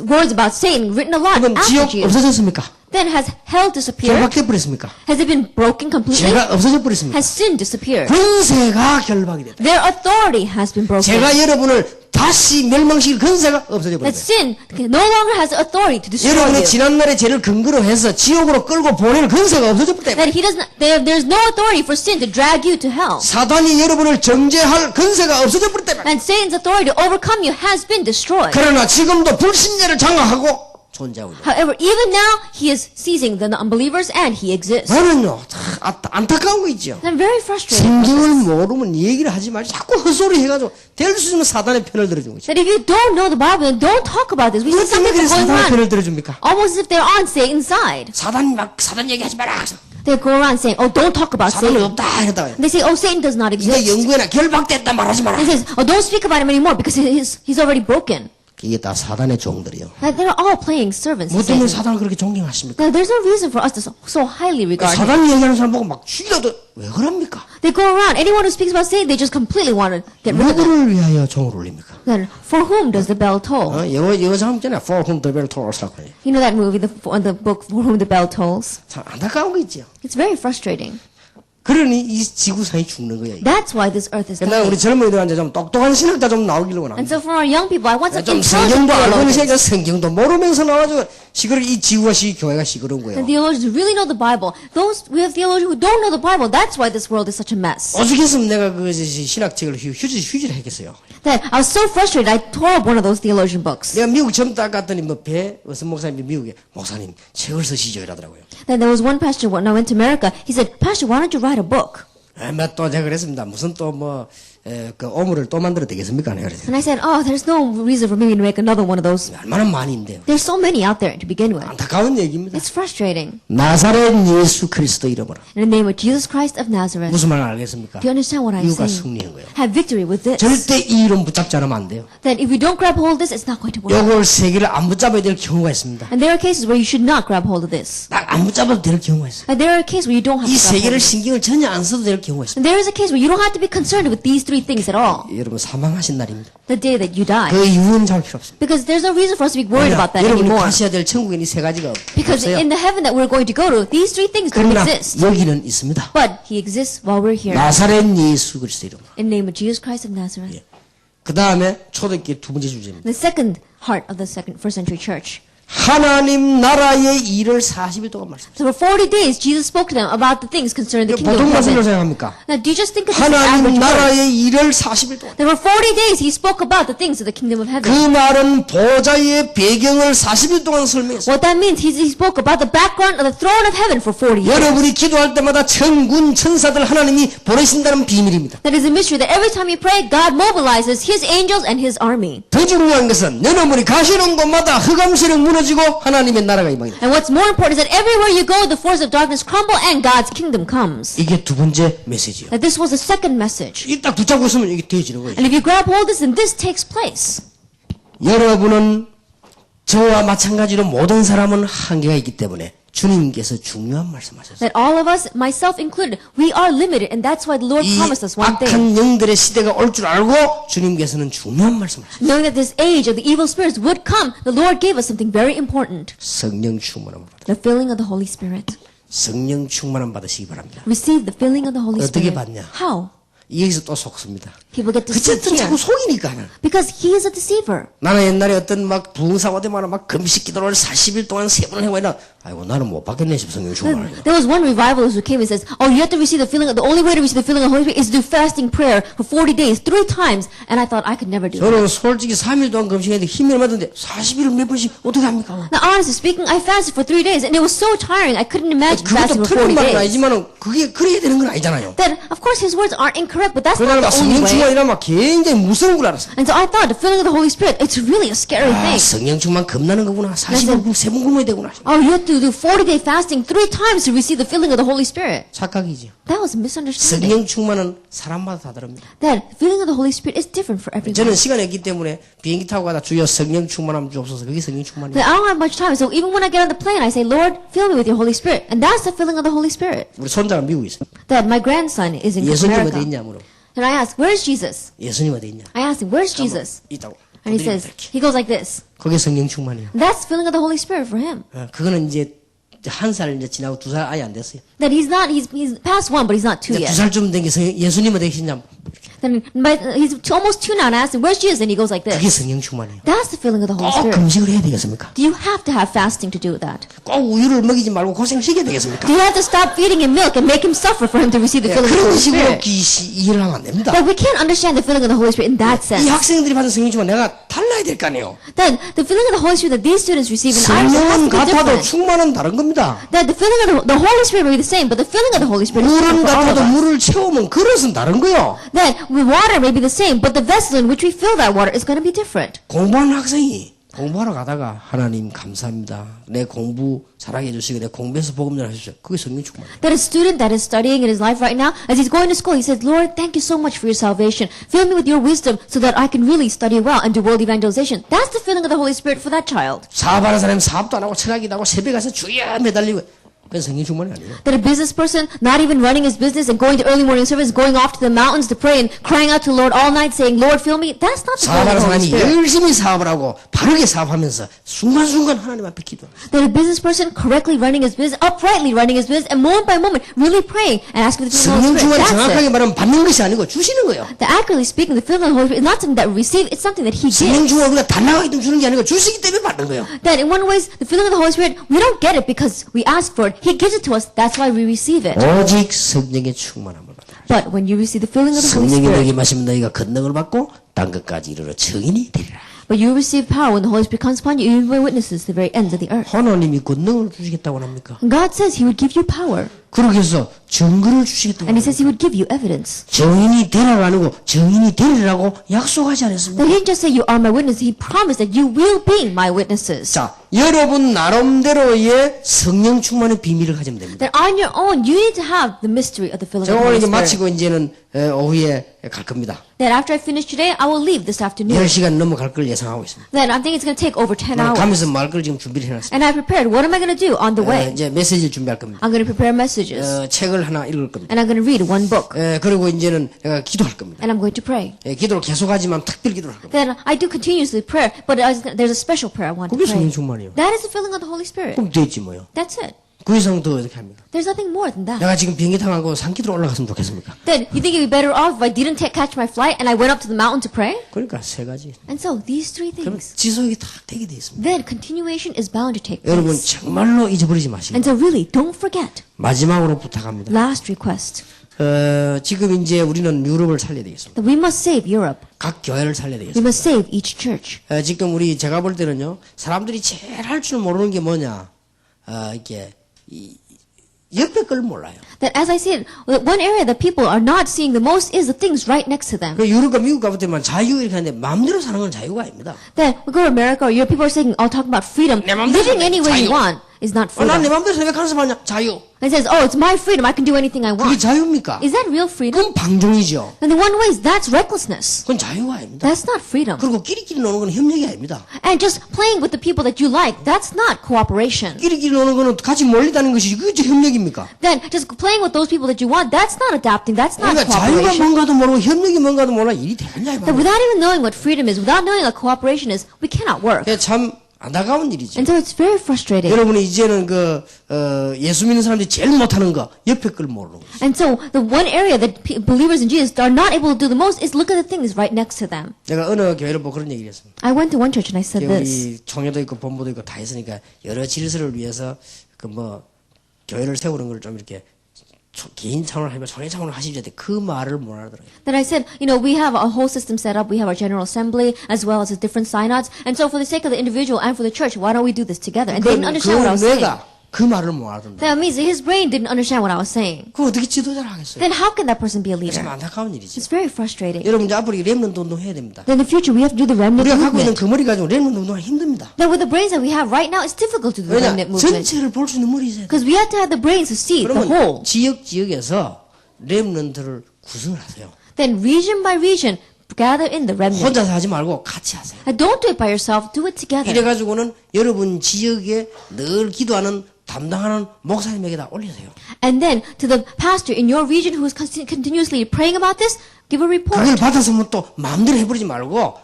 words about Satan written a lot
그럼
after
지옥
Jesus.
없어졌습니까?
Then has hell disappeared?
결박돼 버렸습니까?
Has it been broken completely?
죄가 없어져 버렸습니까?
Has sin disappeared?
근세가 결박이 됐다.
Their authority has been broken.
제가 여러분을 다시 멸망시킬 근세가 없어져
That
버렸다.
sin no longer has the authority to destroy
여러분의
you.
지난날의 죄를 근거로 해서 지옥으로 끌고 보낼 근세가 없어져 버렸다.
That he does not, there's no authority for sin to drag you to hell.
사단이 여러분을 정죄할 근세가 없어져 버렸다.
And Satan's authority to overcome you has been destroyed.
그러나 지금도 불신자를 장악하고 존재하고 있다.
However, even now, he is seizing the unbelievers and he exists.
저는요 안타까운 거 있죠.
And I'm very frustrated.
성경을 모르면 얘기를 하지 말고 자꾸 헛소리 해가지고 될 수 있는 사단의 편을 들어주는 거죠.
That if you don't know the Bible, then don't talk about this. We see
왜
some
때문에
people going
사단의 편을
around
들어줍니까?
almost as if they're on Satan's side.
사단 얘기하지 마라.
They go around saying, oh, don't talk about
사단은
Satan.
없다 이랬다가
And they say, oh, Satan does not
이제
exist.
영구에나 결박됐다 말하지 마라.
And he says, oh, don't speak about him anymore because he's already broken.
이게 다 사단의 종들이요.
Like, they're all playing servants.
뭐
to
때문에
Satan.
사단을 그렇게 존경하십니까?
Now, there's no reason for us to so highly regard him.
사단 얘기하는 사람 보고 막 죽이려도 왜 그럽니까?
They go around. Anyone who speaks about Satan, they just completely want to get rid of them.
누구를 위하여 종을 울립니까?
Then, for whom does the bell toll?
영어 장면 있잖아요. For whom the bell tolls 라고 해요.
You know that movie, the book, For Whom the Bell Tolls?
참 안타까운 거 있죠.
It's very frustrating.
그러니 이 지구상이 죽는 거예요.
That's why this earth is
그러나 우리
dying.
젊은이들한테 좀 똑똑한 신학자 좀 나오기를 원합니다.
And so for our young people, I want some
좀
intelligent
성경도 알고 있는
theologians.
성경도 모르면서 나와가지고 이 지구가 교회가 시끄러운 거예요.
And theologians who really know the Bible. We have theologians who don't know the Bible. That's why this world is such a mess.
어떻겠으면 내가 그 신학책을 휴지를 했겠어요.
That I was so frustrated, I tore up one of those theologian books.
내가 미국 젊다 갔더니 어떤 목사님이 미국에 목사님 책을 쓰시죠 이러더라고요.
Then there was one pastor when I went to America. He said, Pastor, why don't you write a book?
또 제가 그랬습니다. 무슨 또 그 오물을 또 만들어도 되겠습니까? 내가 그랬어요.
And I said, oh, there's no reason for me to make another one of those.
얼마나 많이 있는데요.
There's so many out there to begin with.
안타까운 얘기입니다.
It's frustrating.
나사렛 예수 그리스도 이름으로.
In the name of Jesus Christ of Nazareth.
무슨 말 알겠습니까?
Do you understand what I'm
이유가
saying?
승리한 거예요.
Have victory with this.
절대 이 이름 붙잡지 않으면 안 돼요.
That if you don't grab hold of this, it's not going to work.
요걸 세 개를 안 붙잡아야 될 경우가 있습니다.
And there are cases where you should not grab hold of this.
딱 안 붙잡아도 될 경우가 있어요.
And there are cases where you don't have
이
to
세
grab hold
개를
of it.
신경을 전혀 안 써도 될 경우가 있습니다.
And there is a case where you don't have to be concerned with these three things at all.
여러분 사망하신 날입니다.
The day that you die.
그 이유는 잘 필요 없습니다.
Because there's no reason for us to be worried about that
여러분이
anymore.
가셔야 될 천국에 이 세 가지가
Because
없어요.
in the heaven that we're going to go to, these three things don't
그러나
exist.
여기는 있습니다.
But he exists while we're here.
나사렛 예수 그리스도 이름으로.
In the name of Jesus Christ of Nazareth.
그 다음에 초대교회 두 번째 주제입니다.
The second heart of the first century church.
하나님 나라의 일을 40일 동안 말씀하셨어요.
So for 40 days, Jesus spoke to them about the things concerning the kingdom
보통
of
말씀으로
heaven.
생각합니까?
Now, do you just think of this as
하나님
average word?
나라의 일을 40일 동안.
There were 40 days he spoke about the things of the kingdom of heaven.
그 말은 보좌의 배경을 40일 동안 설명했어요.
What that means, he spoke about the background of the throne of heaven for 40 years.
여러분이 기도할 때마다 천군 천사들 하나님이 보내신다는 비밀입니다.
That is a mystery that every time you pray, God mobilizes his angels and his army.
더 중요한 것은 여러분이 가시는 곳마다 흑암세력 무너지고 하나님의 나라가 임합니다.
And what's more important is that everywhere you go, the force of darkness crumble and God's kingdom comes.
이게 두 번째 메시지예요.
That this was the second message.
이 딱 붙잡고 있으면 이게 되어지는 거예요.
And if you grab hold of this, then this takes place.
여러분은 저와 마찬가지로 모든 사람은 한계가 있기 때문에 주님께서 중요한 말씀하셨어요.
That all of us, myself included, we are limited, and that's why the Lord
이
promised us one thing.
악한 영들의 시대가 올 줄 알고 주님께서는 중요한 말씀하셨어요.
Knowing that this age of the evil spirits would come, the Lord gave us something very important.
성령 충만함을 받아.
The filling of the Holy Spirit.
성령 충만함 받으시기 바랍니다.
Receive the filling of the Holy
어떻게
Spirit.
받냐?
How?
여기서 또 속습니다.
People get
어쨌든
deceived
자꾸
here.
속이니까는.
Because he is a deceiver.
나는 옛날에 어떤 막 부흥사가 되면 막 금식 기도를 40일 동안 3번 해고 이나 아이고 나는 못 받겠네 싶어 성령 충만을.
There was one revivalist who came and says, "Oh, you have to receive the filling. The only way to receive the filling of the Holy Spirit is to do fasting prayer for 40 days, 3 times." And I thought I could never do that.
저는 솔직히 3일 동안 금식했는데 힘이 얼마던데 40일을 몇 번씩 어떻게 합니까?
Now, honestly speaking, I fasted for 3 days, and it was so tiring. I couldn't imagine
그것도
fasting for
틀린
40
말은
days.
아니지만 그게 그래야 되는 건 아니잖아요.
Then, of course, his words aren't incorrect, but that's
그러나
not
막
the only
성령
way.
충만이라 막 굉장히 무서운 걸 알았어요.
And so I thought the filling of the Holy Spirit, it's really a scary
아,
thing.
성령 충만 겁나는 거구나. 40일 3번 굶어야 되구나.
Oh, you have to do 40-day fasting 3 times to receive the filling of the Holy Spirit.
착각이죠.
That was a misunderstanding.
성령 충만은 사람마다 다 다릅니다.
That filling of the Holy Spirit is different for everyone.
저는 시간이 없기 때문에 비행기 타고 가다 주여 성령 충만함 주옵소서. 그게 성령 충만이에요.
That I don't have much time, so even when I get on the plane, I say, "Lord, fill me with your Holy Spirit," and that's the filling of the Holy Spirit.
우리 손자가 미국에 있어요.
That my grandson is in
예수님 어디
America,
있냐 물어.
and I ask, "Where's Jesus?"
예수님 어디 있냐?
I ask him, "Where's Jesus?"
있다고.
And he says, he goes like this.
그게 성령 충만이에요.
That's filling of the Holy Spirit for him.
그거는 이제 한 살 이제 지나고 2살 아예 안 됐어요.
That he's past 1, but he's not 2
이제
yet.
2살쯤 된 게 예수님 어디 계시냐?
Then he's almost 2 now, and I ask him, "Where's Jesus?" And he goes like
그게
this.
성령 충만이에요.
That's the filling of the Holy
꼭
Spirit.
금식을 해야 되겠습니까?
Do you have to have fasting to do that?
꼭 우유를 먹이지 말고 고생을 시켜야 되겠습니까?
Do you have to stop feeding him milk and make him suffer for him to receive the filling of the
그런
Holy
식으로
Spirit?
이해를 하면 안 됩니다.
That we can't understand the filling of the Holy Spirit in that
이
sense.
학생들이 받은 성령 충만 내가 달라야 될 거 아니에요.
Then the filling of the Holy Spirit that these students receive in ours has
성령은
to be
같아도
different.
충만은 다른 겁니다.
That the filling of the Holy Spirit may be the same, but the filling of the Holy Spirit is
물은
different for all of
같아도
us.
물을 채우면 그릇은 다른 거요.
That water may be the same, but the vessel in which we fill that water is going to be different.
공부하는 학생이 공부하러 가다가 하나님 감사합니다. 내 공부 잘하게 해주시고 내 공부해서 복음 전하십시오. 그게 성령 충만.
That a student that is studying in his life right now, as he's going to school, he says, "Lord, thank you so much for your salvation. Fill me with your wisdom so that I can really study well and do world evangelization." That's the filling of the Holy Spirit for that child.
사업하는 사람이 사업도 안 하고 철학이도 하고 새벽에 가서 주여 매달리고 그건 성령 충만이 아니에요.
That a business person, not even running his business and going to early morning service, going off to the mountains to pray and crying out to the Lord all night saying, "Lord, fill me." That's not the filling
사업하는
of the Holy
사람이
Spirit.
열심히 사업을 하고 바르게 사업하면서 순간순간 하나님 앞에 기도합니다.
That a business person correctly running his business, uprightly running his business, and moment by moment really praying and asking for the
성령
filling of the Holy
충만이
Spirit. That's
정확하게
it.
말하면 받는 것이 아니고 주시는 거예요.
That accurately speaking, the filling of the Holy Spirit is not something that we receive, it's something that He
성령
gives.
충만 우리가 달라고 해도 주는 게 아니고 주시기 때문에 받는 거예요.
That in one ways, the filling of the Holy Spirit, we don't get it because we ask for it. He gives it to us. That's why we receive it.
오직 성령의 충만함을 받아라.
But when you receive the filling of the Holy
성령이
Spirit,
너에게 마시면 너희가 권능을 받고 땅 끝까지 이르러 증인이 되리라.
but you receive power when the Holy Spirit comes upon you, you will be witnesses to the very ends of the earth.
하나님이 권능을 주시겠다고 합니까?
God says He would give you power,
그러기 위해서 증거를 주시겠다고
and He
합니까?
says He would give you evidence.
증인이 되라가 아니고 증인이 되리라고 약속하지 않았습니까?
That He didn't just say you are my witness, He promised that you will be my witnesses.
자, 여러분 나름대로의 성령 충만의 비밀을 가지면 됩니다.
That on your own, you need to have the mystery of the filling of
제가
the
오늘
Holy
이제
Spirit.
마치고 이제는 오후에 갈 겁니다.
That after I finish today, I will leave this afternoon.
10시간 넘어갈 걸 예상하고 있습니다.
That I think it's going to take over 10
오늘
hours.
가면서 말 걸 지금 준비를 해놨습니다.
And I prepared. What am I going to do on the way?
이제 메시지를 준비할 겁니다.
I'm going to prepare messages.
책을 하나 읽을 겁니다.
And I'm going to read one book.
그리고 이제는 내가 기도할 겁니다.
And I'm going to pray.
기도를 계속하지만 특별 기도를 할 겁니다.
Then I do continuously prayer, but there's a special prayer I want to
그게 성령
pray.
충만이에요.
That is the filling of the Holy Spirit.
그럼 됐지 뭐요.
That's it.
그 이상 더 어떻게 합니까?
There's nothing more than that.
내가 지금 비행기 타고 산기도로 올라갔으면 좋겠습니까?
Then you think it'd be better off if I didn't catch my flight and I went up to the mountain to pray?
그러니까 세 가지.
And so these three
그럼
things.
지속이 다 되게 돼 있습니다.
Then continuation is bound to take
여러분
place.
정말로 잊어버리지 마시고
And so really, don't forget.
마지막으로 부탁합니다.
Last request.
지금 이제 우리는 유럽을 살려야 되겠습니다.
That we must save Europe.
각 교회를 살려야
We
되겠습니다.
must save each church.
지금 제가 볼 때는요, 사람들이 제일 할 줄 모르는 게 뭐냐, 이게 옆에 걸 몰라요.
That as I see it, one area that people are not seeing the most is the things right next to them.
그 유럽과 미국 가볼 때만 자유 이렇게 하는데 마음대로 사는 건 자유가 아닙니다.
Then we go to America or Europe, people are saying, talking about freedom.
내 맘대로
Living
사는
any way you
자유.
want is not
난 내
freedom.
마음대로 생각하는 사람 아니야. 자유.
And it says, it's my freedom, I can do anything I
그게
want.
자유입니까?
Is that real freedom?
그건 방종이죠.
And the one way is that's recklessness.
그건 자유가 아닙니다.
That's not freedom.
그리고 끼리끼리 노는 건 협력이 아닙니다.
And just playing with the people that you like, that's not cooperation.
끼리끼리 노는 거는 같이 몰리다는 것이 그게 협력입니까?
Then just playing with those people that you want, that's not adapting, that's not
그러니까 자유가
cooperation.
뭔가도 모르고 협력이 뭔가도 몰라 일이 되겠냐 이
That
말이에요.
without even knowing what freedom is, without knowing what cooperation is, we cannot work.
그게 참 안타까운 일이죠.
And so it's very frustrating.
여러분이 이제는 예수 믿는 사람들이 제일 못하는 거 옆에 걸 모르는 거죠.
And so the one area that believers in Jesus are not able to do the most is look at the things right next to them.
내가 어느 교회를 보고 그런 얘기를 했습니다.
I went to one church and I said this.
우리 총회도 있고 본부도 있고 다 있으니까 여러 질서를 위해서 교회를 세우는 걸 좀 이렇게 개인 차원을 하면 총회 차원을 하시려 돼. 그 말을 못 알아들어요.
That I said, we have a whole system set up. We have our general assembly as well as the different synods. And so for the sake of the individual and for the church, why don't we do this together? And they didn't understand what I was saying.
내가 그 말을 못 알아듣는다.
That means his brain didn't understand what I was saying.
그 어떻게 지도자를 하겠어요?
Then how can that person be a leader?
참 안타까운 일이죠.
It's very frustrating.
여러분 이제 앞으로 이 렘넌트 운동 해야 됩니다.
Then in the future, we have to do the remnant
우리가 갖고 있는
movement.
그 머리 가지고 렘넌트 운동하기 힘듭니다.
Then with the brains that we have right now, it's difficult to do the
왜냐?
remnant movement.
전체를 볼 수 있는 머리 있어야 돼.
Because we have to have the brains to see the
그러면
whole.
지역에서 렘넌트를 구성을 하세요.
Then region by region, gather in the remnant.
혼자서 하지 말고 같이 하세요.
And don't do it by yourself, do it together.
이래가지고는 여러분 지역에 늘 기도하는 담당하는 목사님에게다 올리세요.
And then to the pastor in your region who is continuously praying about this, give a report.
그걸 받아서 또 마음대로 해버리지 말고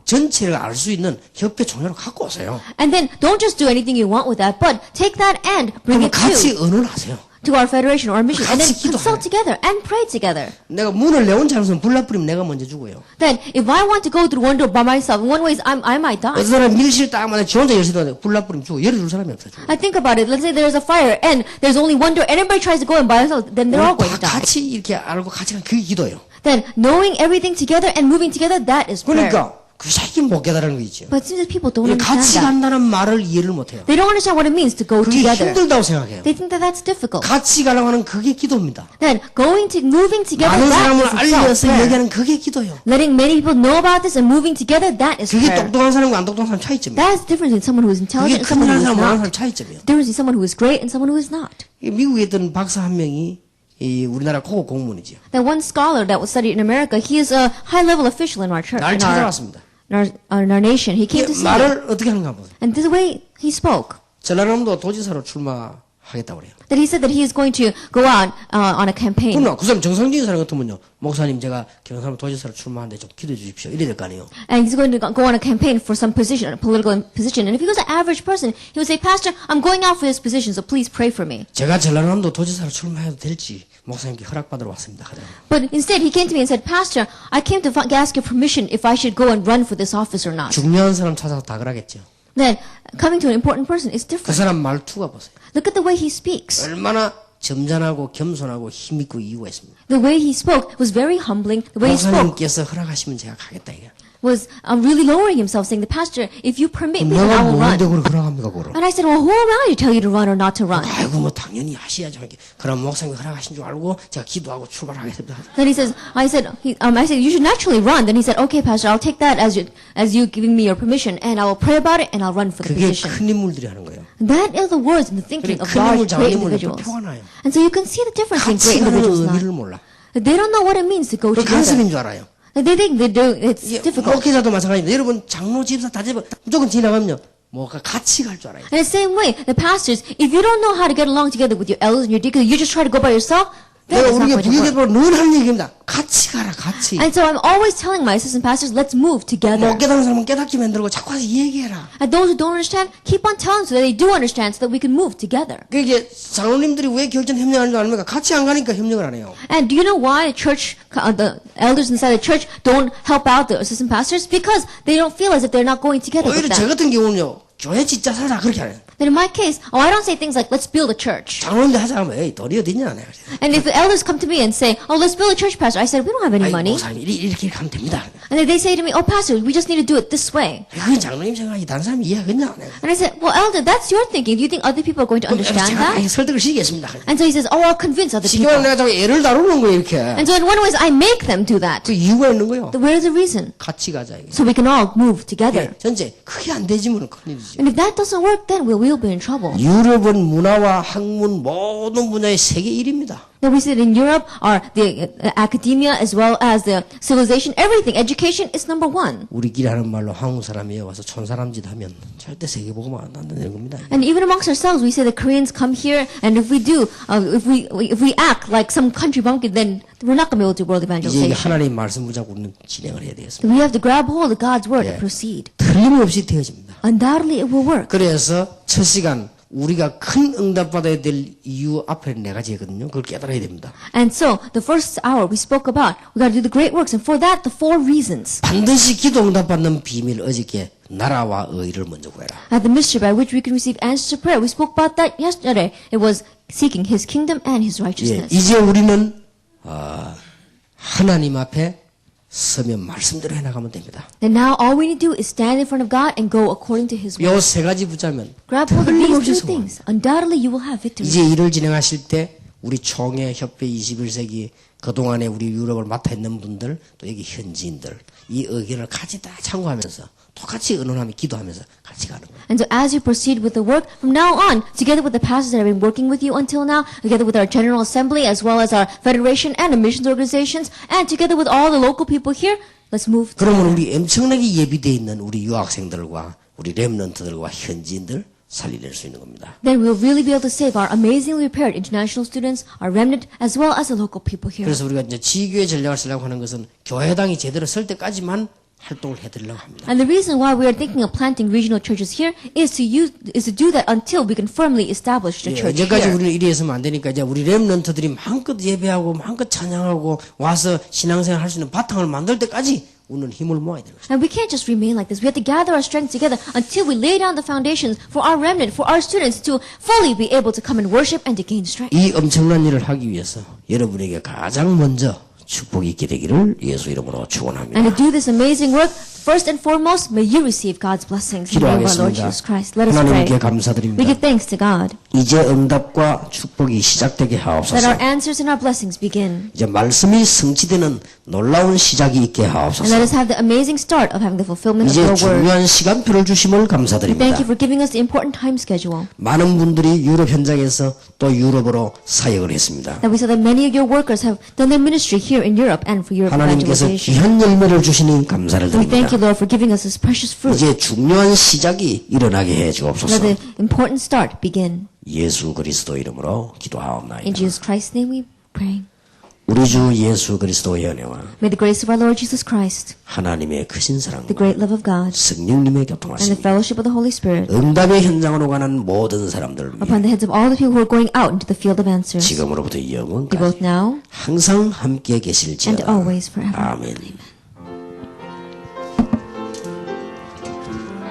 전체를 알 수 있는 협회 총회로 갖고 오세요.
And then don't just do anything you want with that, but take that and bring
그러면
it
같이
to
의논을 하세요.
our federation or our mission. And then
같이
consult
기도해요.
together and pray together.
내가 문을 내 혼자 하면서 불나 뿌리면 내가 먼저 죽어요.
Then if I want to go through one door by myself, in one way is I might die.
어떤 사람 밀실 딱 맞아 지 혼자 열쇠도 불나 뿌리면 죽어. 열어줄 사람이 없어 죽어.
I think about it. Let's say there's a fire and there's only one door and everybody tries to go in by themselves, then they're all going to die.
같이 이렇게 알고 같이 가는 그게 기도예요.
Then knowing everything together and moving together, that is prayer.
그러니까 그 새끼 못 깨달은 거 있죠.
But it seems that people don't
같이
understand that.
간다는 말을 이해를 못해요.
They don't understand what it means to go
그게
together.
힘들다고 생각해요.
They think that that's difficult.
같이 가려고 하는 그게 기도입니다.
Then moving together,
많은
that
사람을
is itself
알려서
prayer.
얘기하는 그게 기도예요.
Letting many people know about this and moving together, that is
그게
prayer.
똑똑한 사람과 안 똑똑한 사람 차이점이에요.
That is the difference in someone who is
그게
intelligent and someone
큰일하는
who is
사람 못하는 사람
not.
차이점이에요.
The difference in someone who is great and someone who is not.
미국에 있던 박사 한 명이 이 우리나라 고급 공무원이지요.
That one scholar that was studied in America, he is a high-level official in our church,
날
in our
찾아왔습니다.
nation. He came to see me.
말을 어떻게 하는가 보세요.
And this is the way he spoke.
전라남도 도지사로 출마하겠다고 그래요.
That he said that he is going to go out on a campaign.
그러나 그 사람 정상적인 사람 같으면요. 목사님 제가 경상도 도지사로 출마하는데 좀 기도해 주십시오. 이래야 될 거 아니에요.
And he's going to go on a campaign for some position, a political position. And if he was an average person, he would say, Pastor, I'm going out for this position, so please pray for me.
제가 전라남도 도지사로 출마해도 될지 목사님께 허락받으러 왔습니다. 하더라고요.
But instead, he came to me and said, Pastor, I came to ask your permission if I should go and run for this office or not.
중요한 사람 찾아서 다 그러겠죠.
Then, coming to an important person is
그
different.
사람 말투가 보세요.
Look at the way he speaks.
얼마나 점잖하고 겸손하고 힘있고 이유가 있습니다.
The way he spoke was very humbling. The way he spoke
목사님께서 허락하시면 제가 가겠다 이게.
was really lowering himself, saying, the pastor, if you permit me, then I
내가
will
뭔데
run.
그걸 허락합니까 그걸?
And I said, well, who am I to tell you to run or not to run?
아이고 뭐 당연히 하셔야죠. 그럼 목사님 허락하신 줄 알고 제가 기도하고 출발하겠습니다.
Then he says, I said, you should naturally run. Then he said, okay, pastor, I'll take that as you giving me your permission, and I will pray about it, and I'll run for the
그게
position.
큰 인물들이 하는 거예요.
That is the words and the thinking
그래
of
큰 인물
large,
작은
great
인물은
individuals.
표가 나요.
And so you can see the difference in
같이
great
가는
individuals now.
의미를 몰라.
They don't know what it means to go
그
together.
간섭인 줄 알아요.
They think it's
예,
difficult.
목회자도 마찬가지입니다. 여러분 장로 집사 다 집어 무조건 지나가면요. 뭐가 같이 갈 줄 알아요.
In the same way, the pastors, if you don't know how to get along together with your elders and your deacons, you just try to go by yourself, That
내가
is not
우리
going to work.
부교계로 늘 하는 얘기입니다. 같이 가라, 같이.
And so I'm always telling my assistant pastors, let's move together.
못 깨닫는 사람은 깨닫게 만들고 자꾸 와서 얘기해라.
And those who don't understand, keep on telling so that they do understand so that we can move together.
그게 장로님들이 왜 결전 협력하는 줄 압니까? 같이 안 가니까 협력을 안 해요.
And do you know why the elders inside the church don't help out the assistant pastors? Because they don't feel as if they're not going together
오히려
with
저
them.
같은 경우는요. 교회 짓자 살자 그렇게 안 해요.
Then in my ccase, I don't say things like, let's build a church.
장로님들 하자 하면 에이 돈이 어딨냐 안 해요.
And if the elders come to me and say, oh, let's build a church, pastor, I said, we don't have any
아이
money.
목사님 이렇게 하면 됩니다.
And then they say to me, oh, pastor, we just need to do it this way.
그건 장로님 생각이 다른 사람이 이해하겠냐 안 해요.
And I said, well, elder, that's your thinking. Do you think other people are going to understand
제가
that?
설득을 시키겠습니다.
And so he says, oh, I'll convince other people.
시키면 내가 자꾸 애를 다루는 거예요 이렇게.
And so in one way, I make them do that.
그 이유가 있는 거예요.
Where is the reason?
같이 가자 이게.
So we can all move together.
전체 그게 안 되지면 큰일이죠.
And if that doesn't work, then we'll be in trouble.
유럽은 문화와 학문 모든 분야의 세계 1위입니다.
Now we see that in Europe, the academia as well as the civilization, everything, education is number one.
우리끼리 하는 말로 한국 사람이 와서 촌사람짓 하면 절대 세계 보고만 안 되는 겁니다.
And even amongst ourselves, we say the Koreans come here, and if we do, if we act like some country bumpkin, then we're not going to be able to do world
이제
evangelization.
하나님 말씀 붙잡고 우리는 진행을 해야 되겠습니다.
We have to grab hold of God's word
Yeah.
and proceed.
틀림없이 되어집니다.
Undoubtedly, it will work.
그래서 첫 시간 우리가 큰 응답받아야 될 이유 앞에 네 가지거든요. 그걸 깨달아야 됩니다.
And so, the first hour we spoke about, we got to do the great works, and for that, the 4 reasons.
반드시 기도 응답받는 비밀 어저께 나라와 의를 먼저 구해라.
And the mystery by which we can receive answers to prayer. We spoke about that yesterday. It was seeking His kingdom and His
예,
righteousness.
이제 우리는 하나님 앞에 서면 말씀대로 해나가면 됩니다.
And now all we need to do is stand in front of God and go according to His word.
요 세 가지 붙자면
Grab hold of these
틀림없이
2
성공.
things. Undoubtedly, you will have victory.
이제 일을 진행하실 때 우리 총회 협회 21세기 그동안에 우리 유럽을 맡아 있는 분들 또 여기 현지인들 이 의견을 같이 다 참고하면서 똑같이 의논하며 기도하면서 같이 가는 거예요.
And so as you proceed with the work, from now on, together with the pastors that have been working with you until now, together with our General Assembly, as well as our Federation and the missions organizations, and together with all the local people here, let's move
그러면
together.
우리 엄청나게 예비되어 있는 우리 유학생들과 우리 렘넌트들과 현지인들 살려낼 수 있는 겁니다.
Then we'll really be able to save our amazingly prepared international students, our remnant, as well as the local people here.
그래서 우리가 이제 지교회 전략을 쓰려고 하는 것은 교회당이 제대로 설 때까지만 활동을 해드리려고 합니다.
And the reason why we are thinking of planting regional churches here is to do that until we can firmly establish the church
이제까지
here.
우리는 이리 해서는 안 되니까 이제 우리 렘넌트들이 마음껏 예배하고 마음껏 찬양하고 와서 신앙생활 할 수 있는 바탕을 만들 때까지 우리는 힘을 모아야 되는 것입니다.
And we can't just remain like this. We have to gather our strength together until we lay down the foundations for our remnant, for our students to fully be able to come and worship and to gain strength.
이 엄청난 일을 하기 위해서 여러분에게 가장 먼저 축복이 있게 되기를 예수 이름으로 축원합니다.
And to do this amazing work, first and foremost, may you receive God's blessings in the name of our Lord
기도하겠습니다.
Jesus Christ. Let us pray.
하나님께
We
감사드립니다.
give thanks to God
이제 응답과 축복이 시작되게
that
하옵소서.
our answers and our blessings begin.
이제 말씀이 성취되는 놀라운 시작이 있게
And let
하옵소서.
us have the amazing start of having the fulfillment of
이제
your word.
중요한 시간표를 주심을
We thank
감사드립니다.
you for giving us the important time schedule.
많은 분들이 유럽 현장에서 또 유럽으로 사역을 했습니다.
That we saw that many of your workers have done their ministry here in Europe and for Europe
하나님께서
evangelization.
귀한 열매를 주시니 감사를
We thank you,
드립니다.
Lord, for giving us this precious fruit.
이제 중요한 시작이 일어나게 해
Let
주옵소서.
the important start begin.
예수 그리스도 이름으로
In
기도하옵나이다.
Jesus Christ's name we pray.
우리 주 예수 그리스도의 은혜와
May the grace of our Lord Jesus Christ,
하나님의 크신
the
사랑과
great love of God,
성령님의
and the
교통하심이
fellowship of the Holy Spirit
응답의 현장으로 가는 모든 사람들을 위해
upon the heads of all the people who are going out into the field of answers,
지금으로부터
be
영원까지
both now
항상 함께
and
계실지어다.
always forever.
아멘.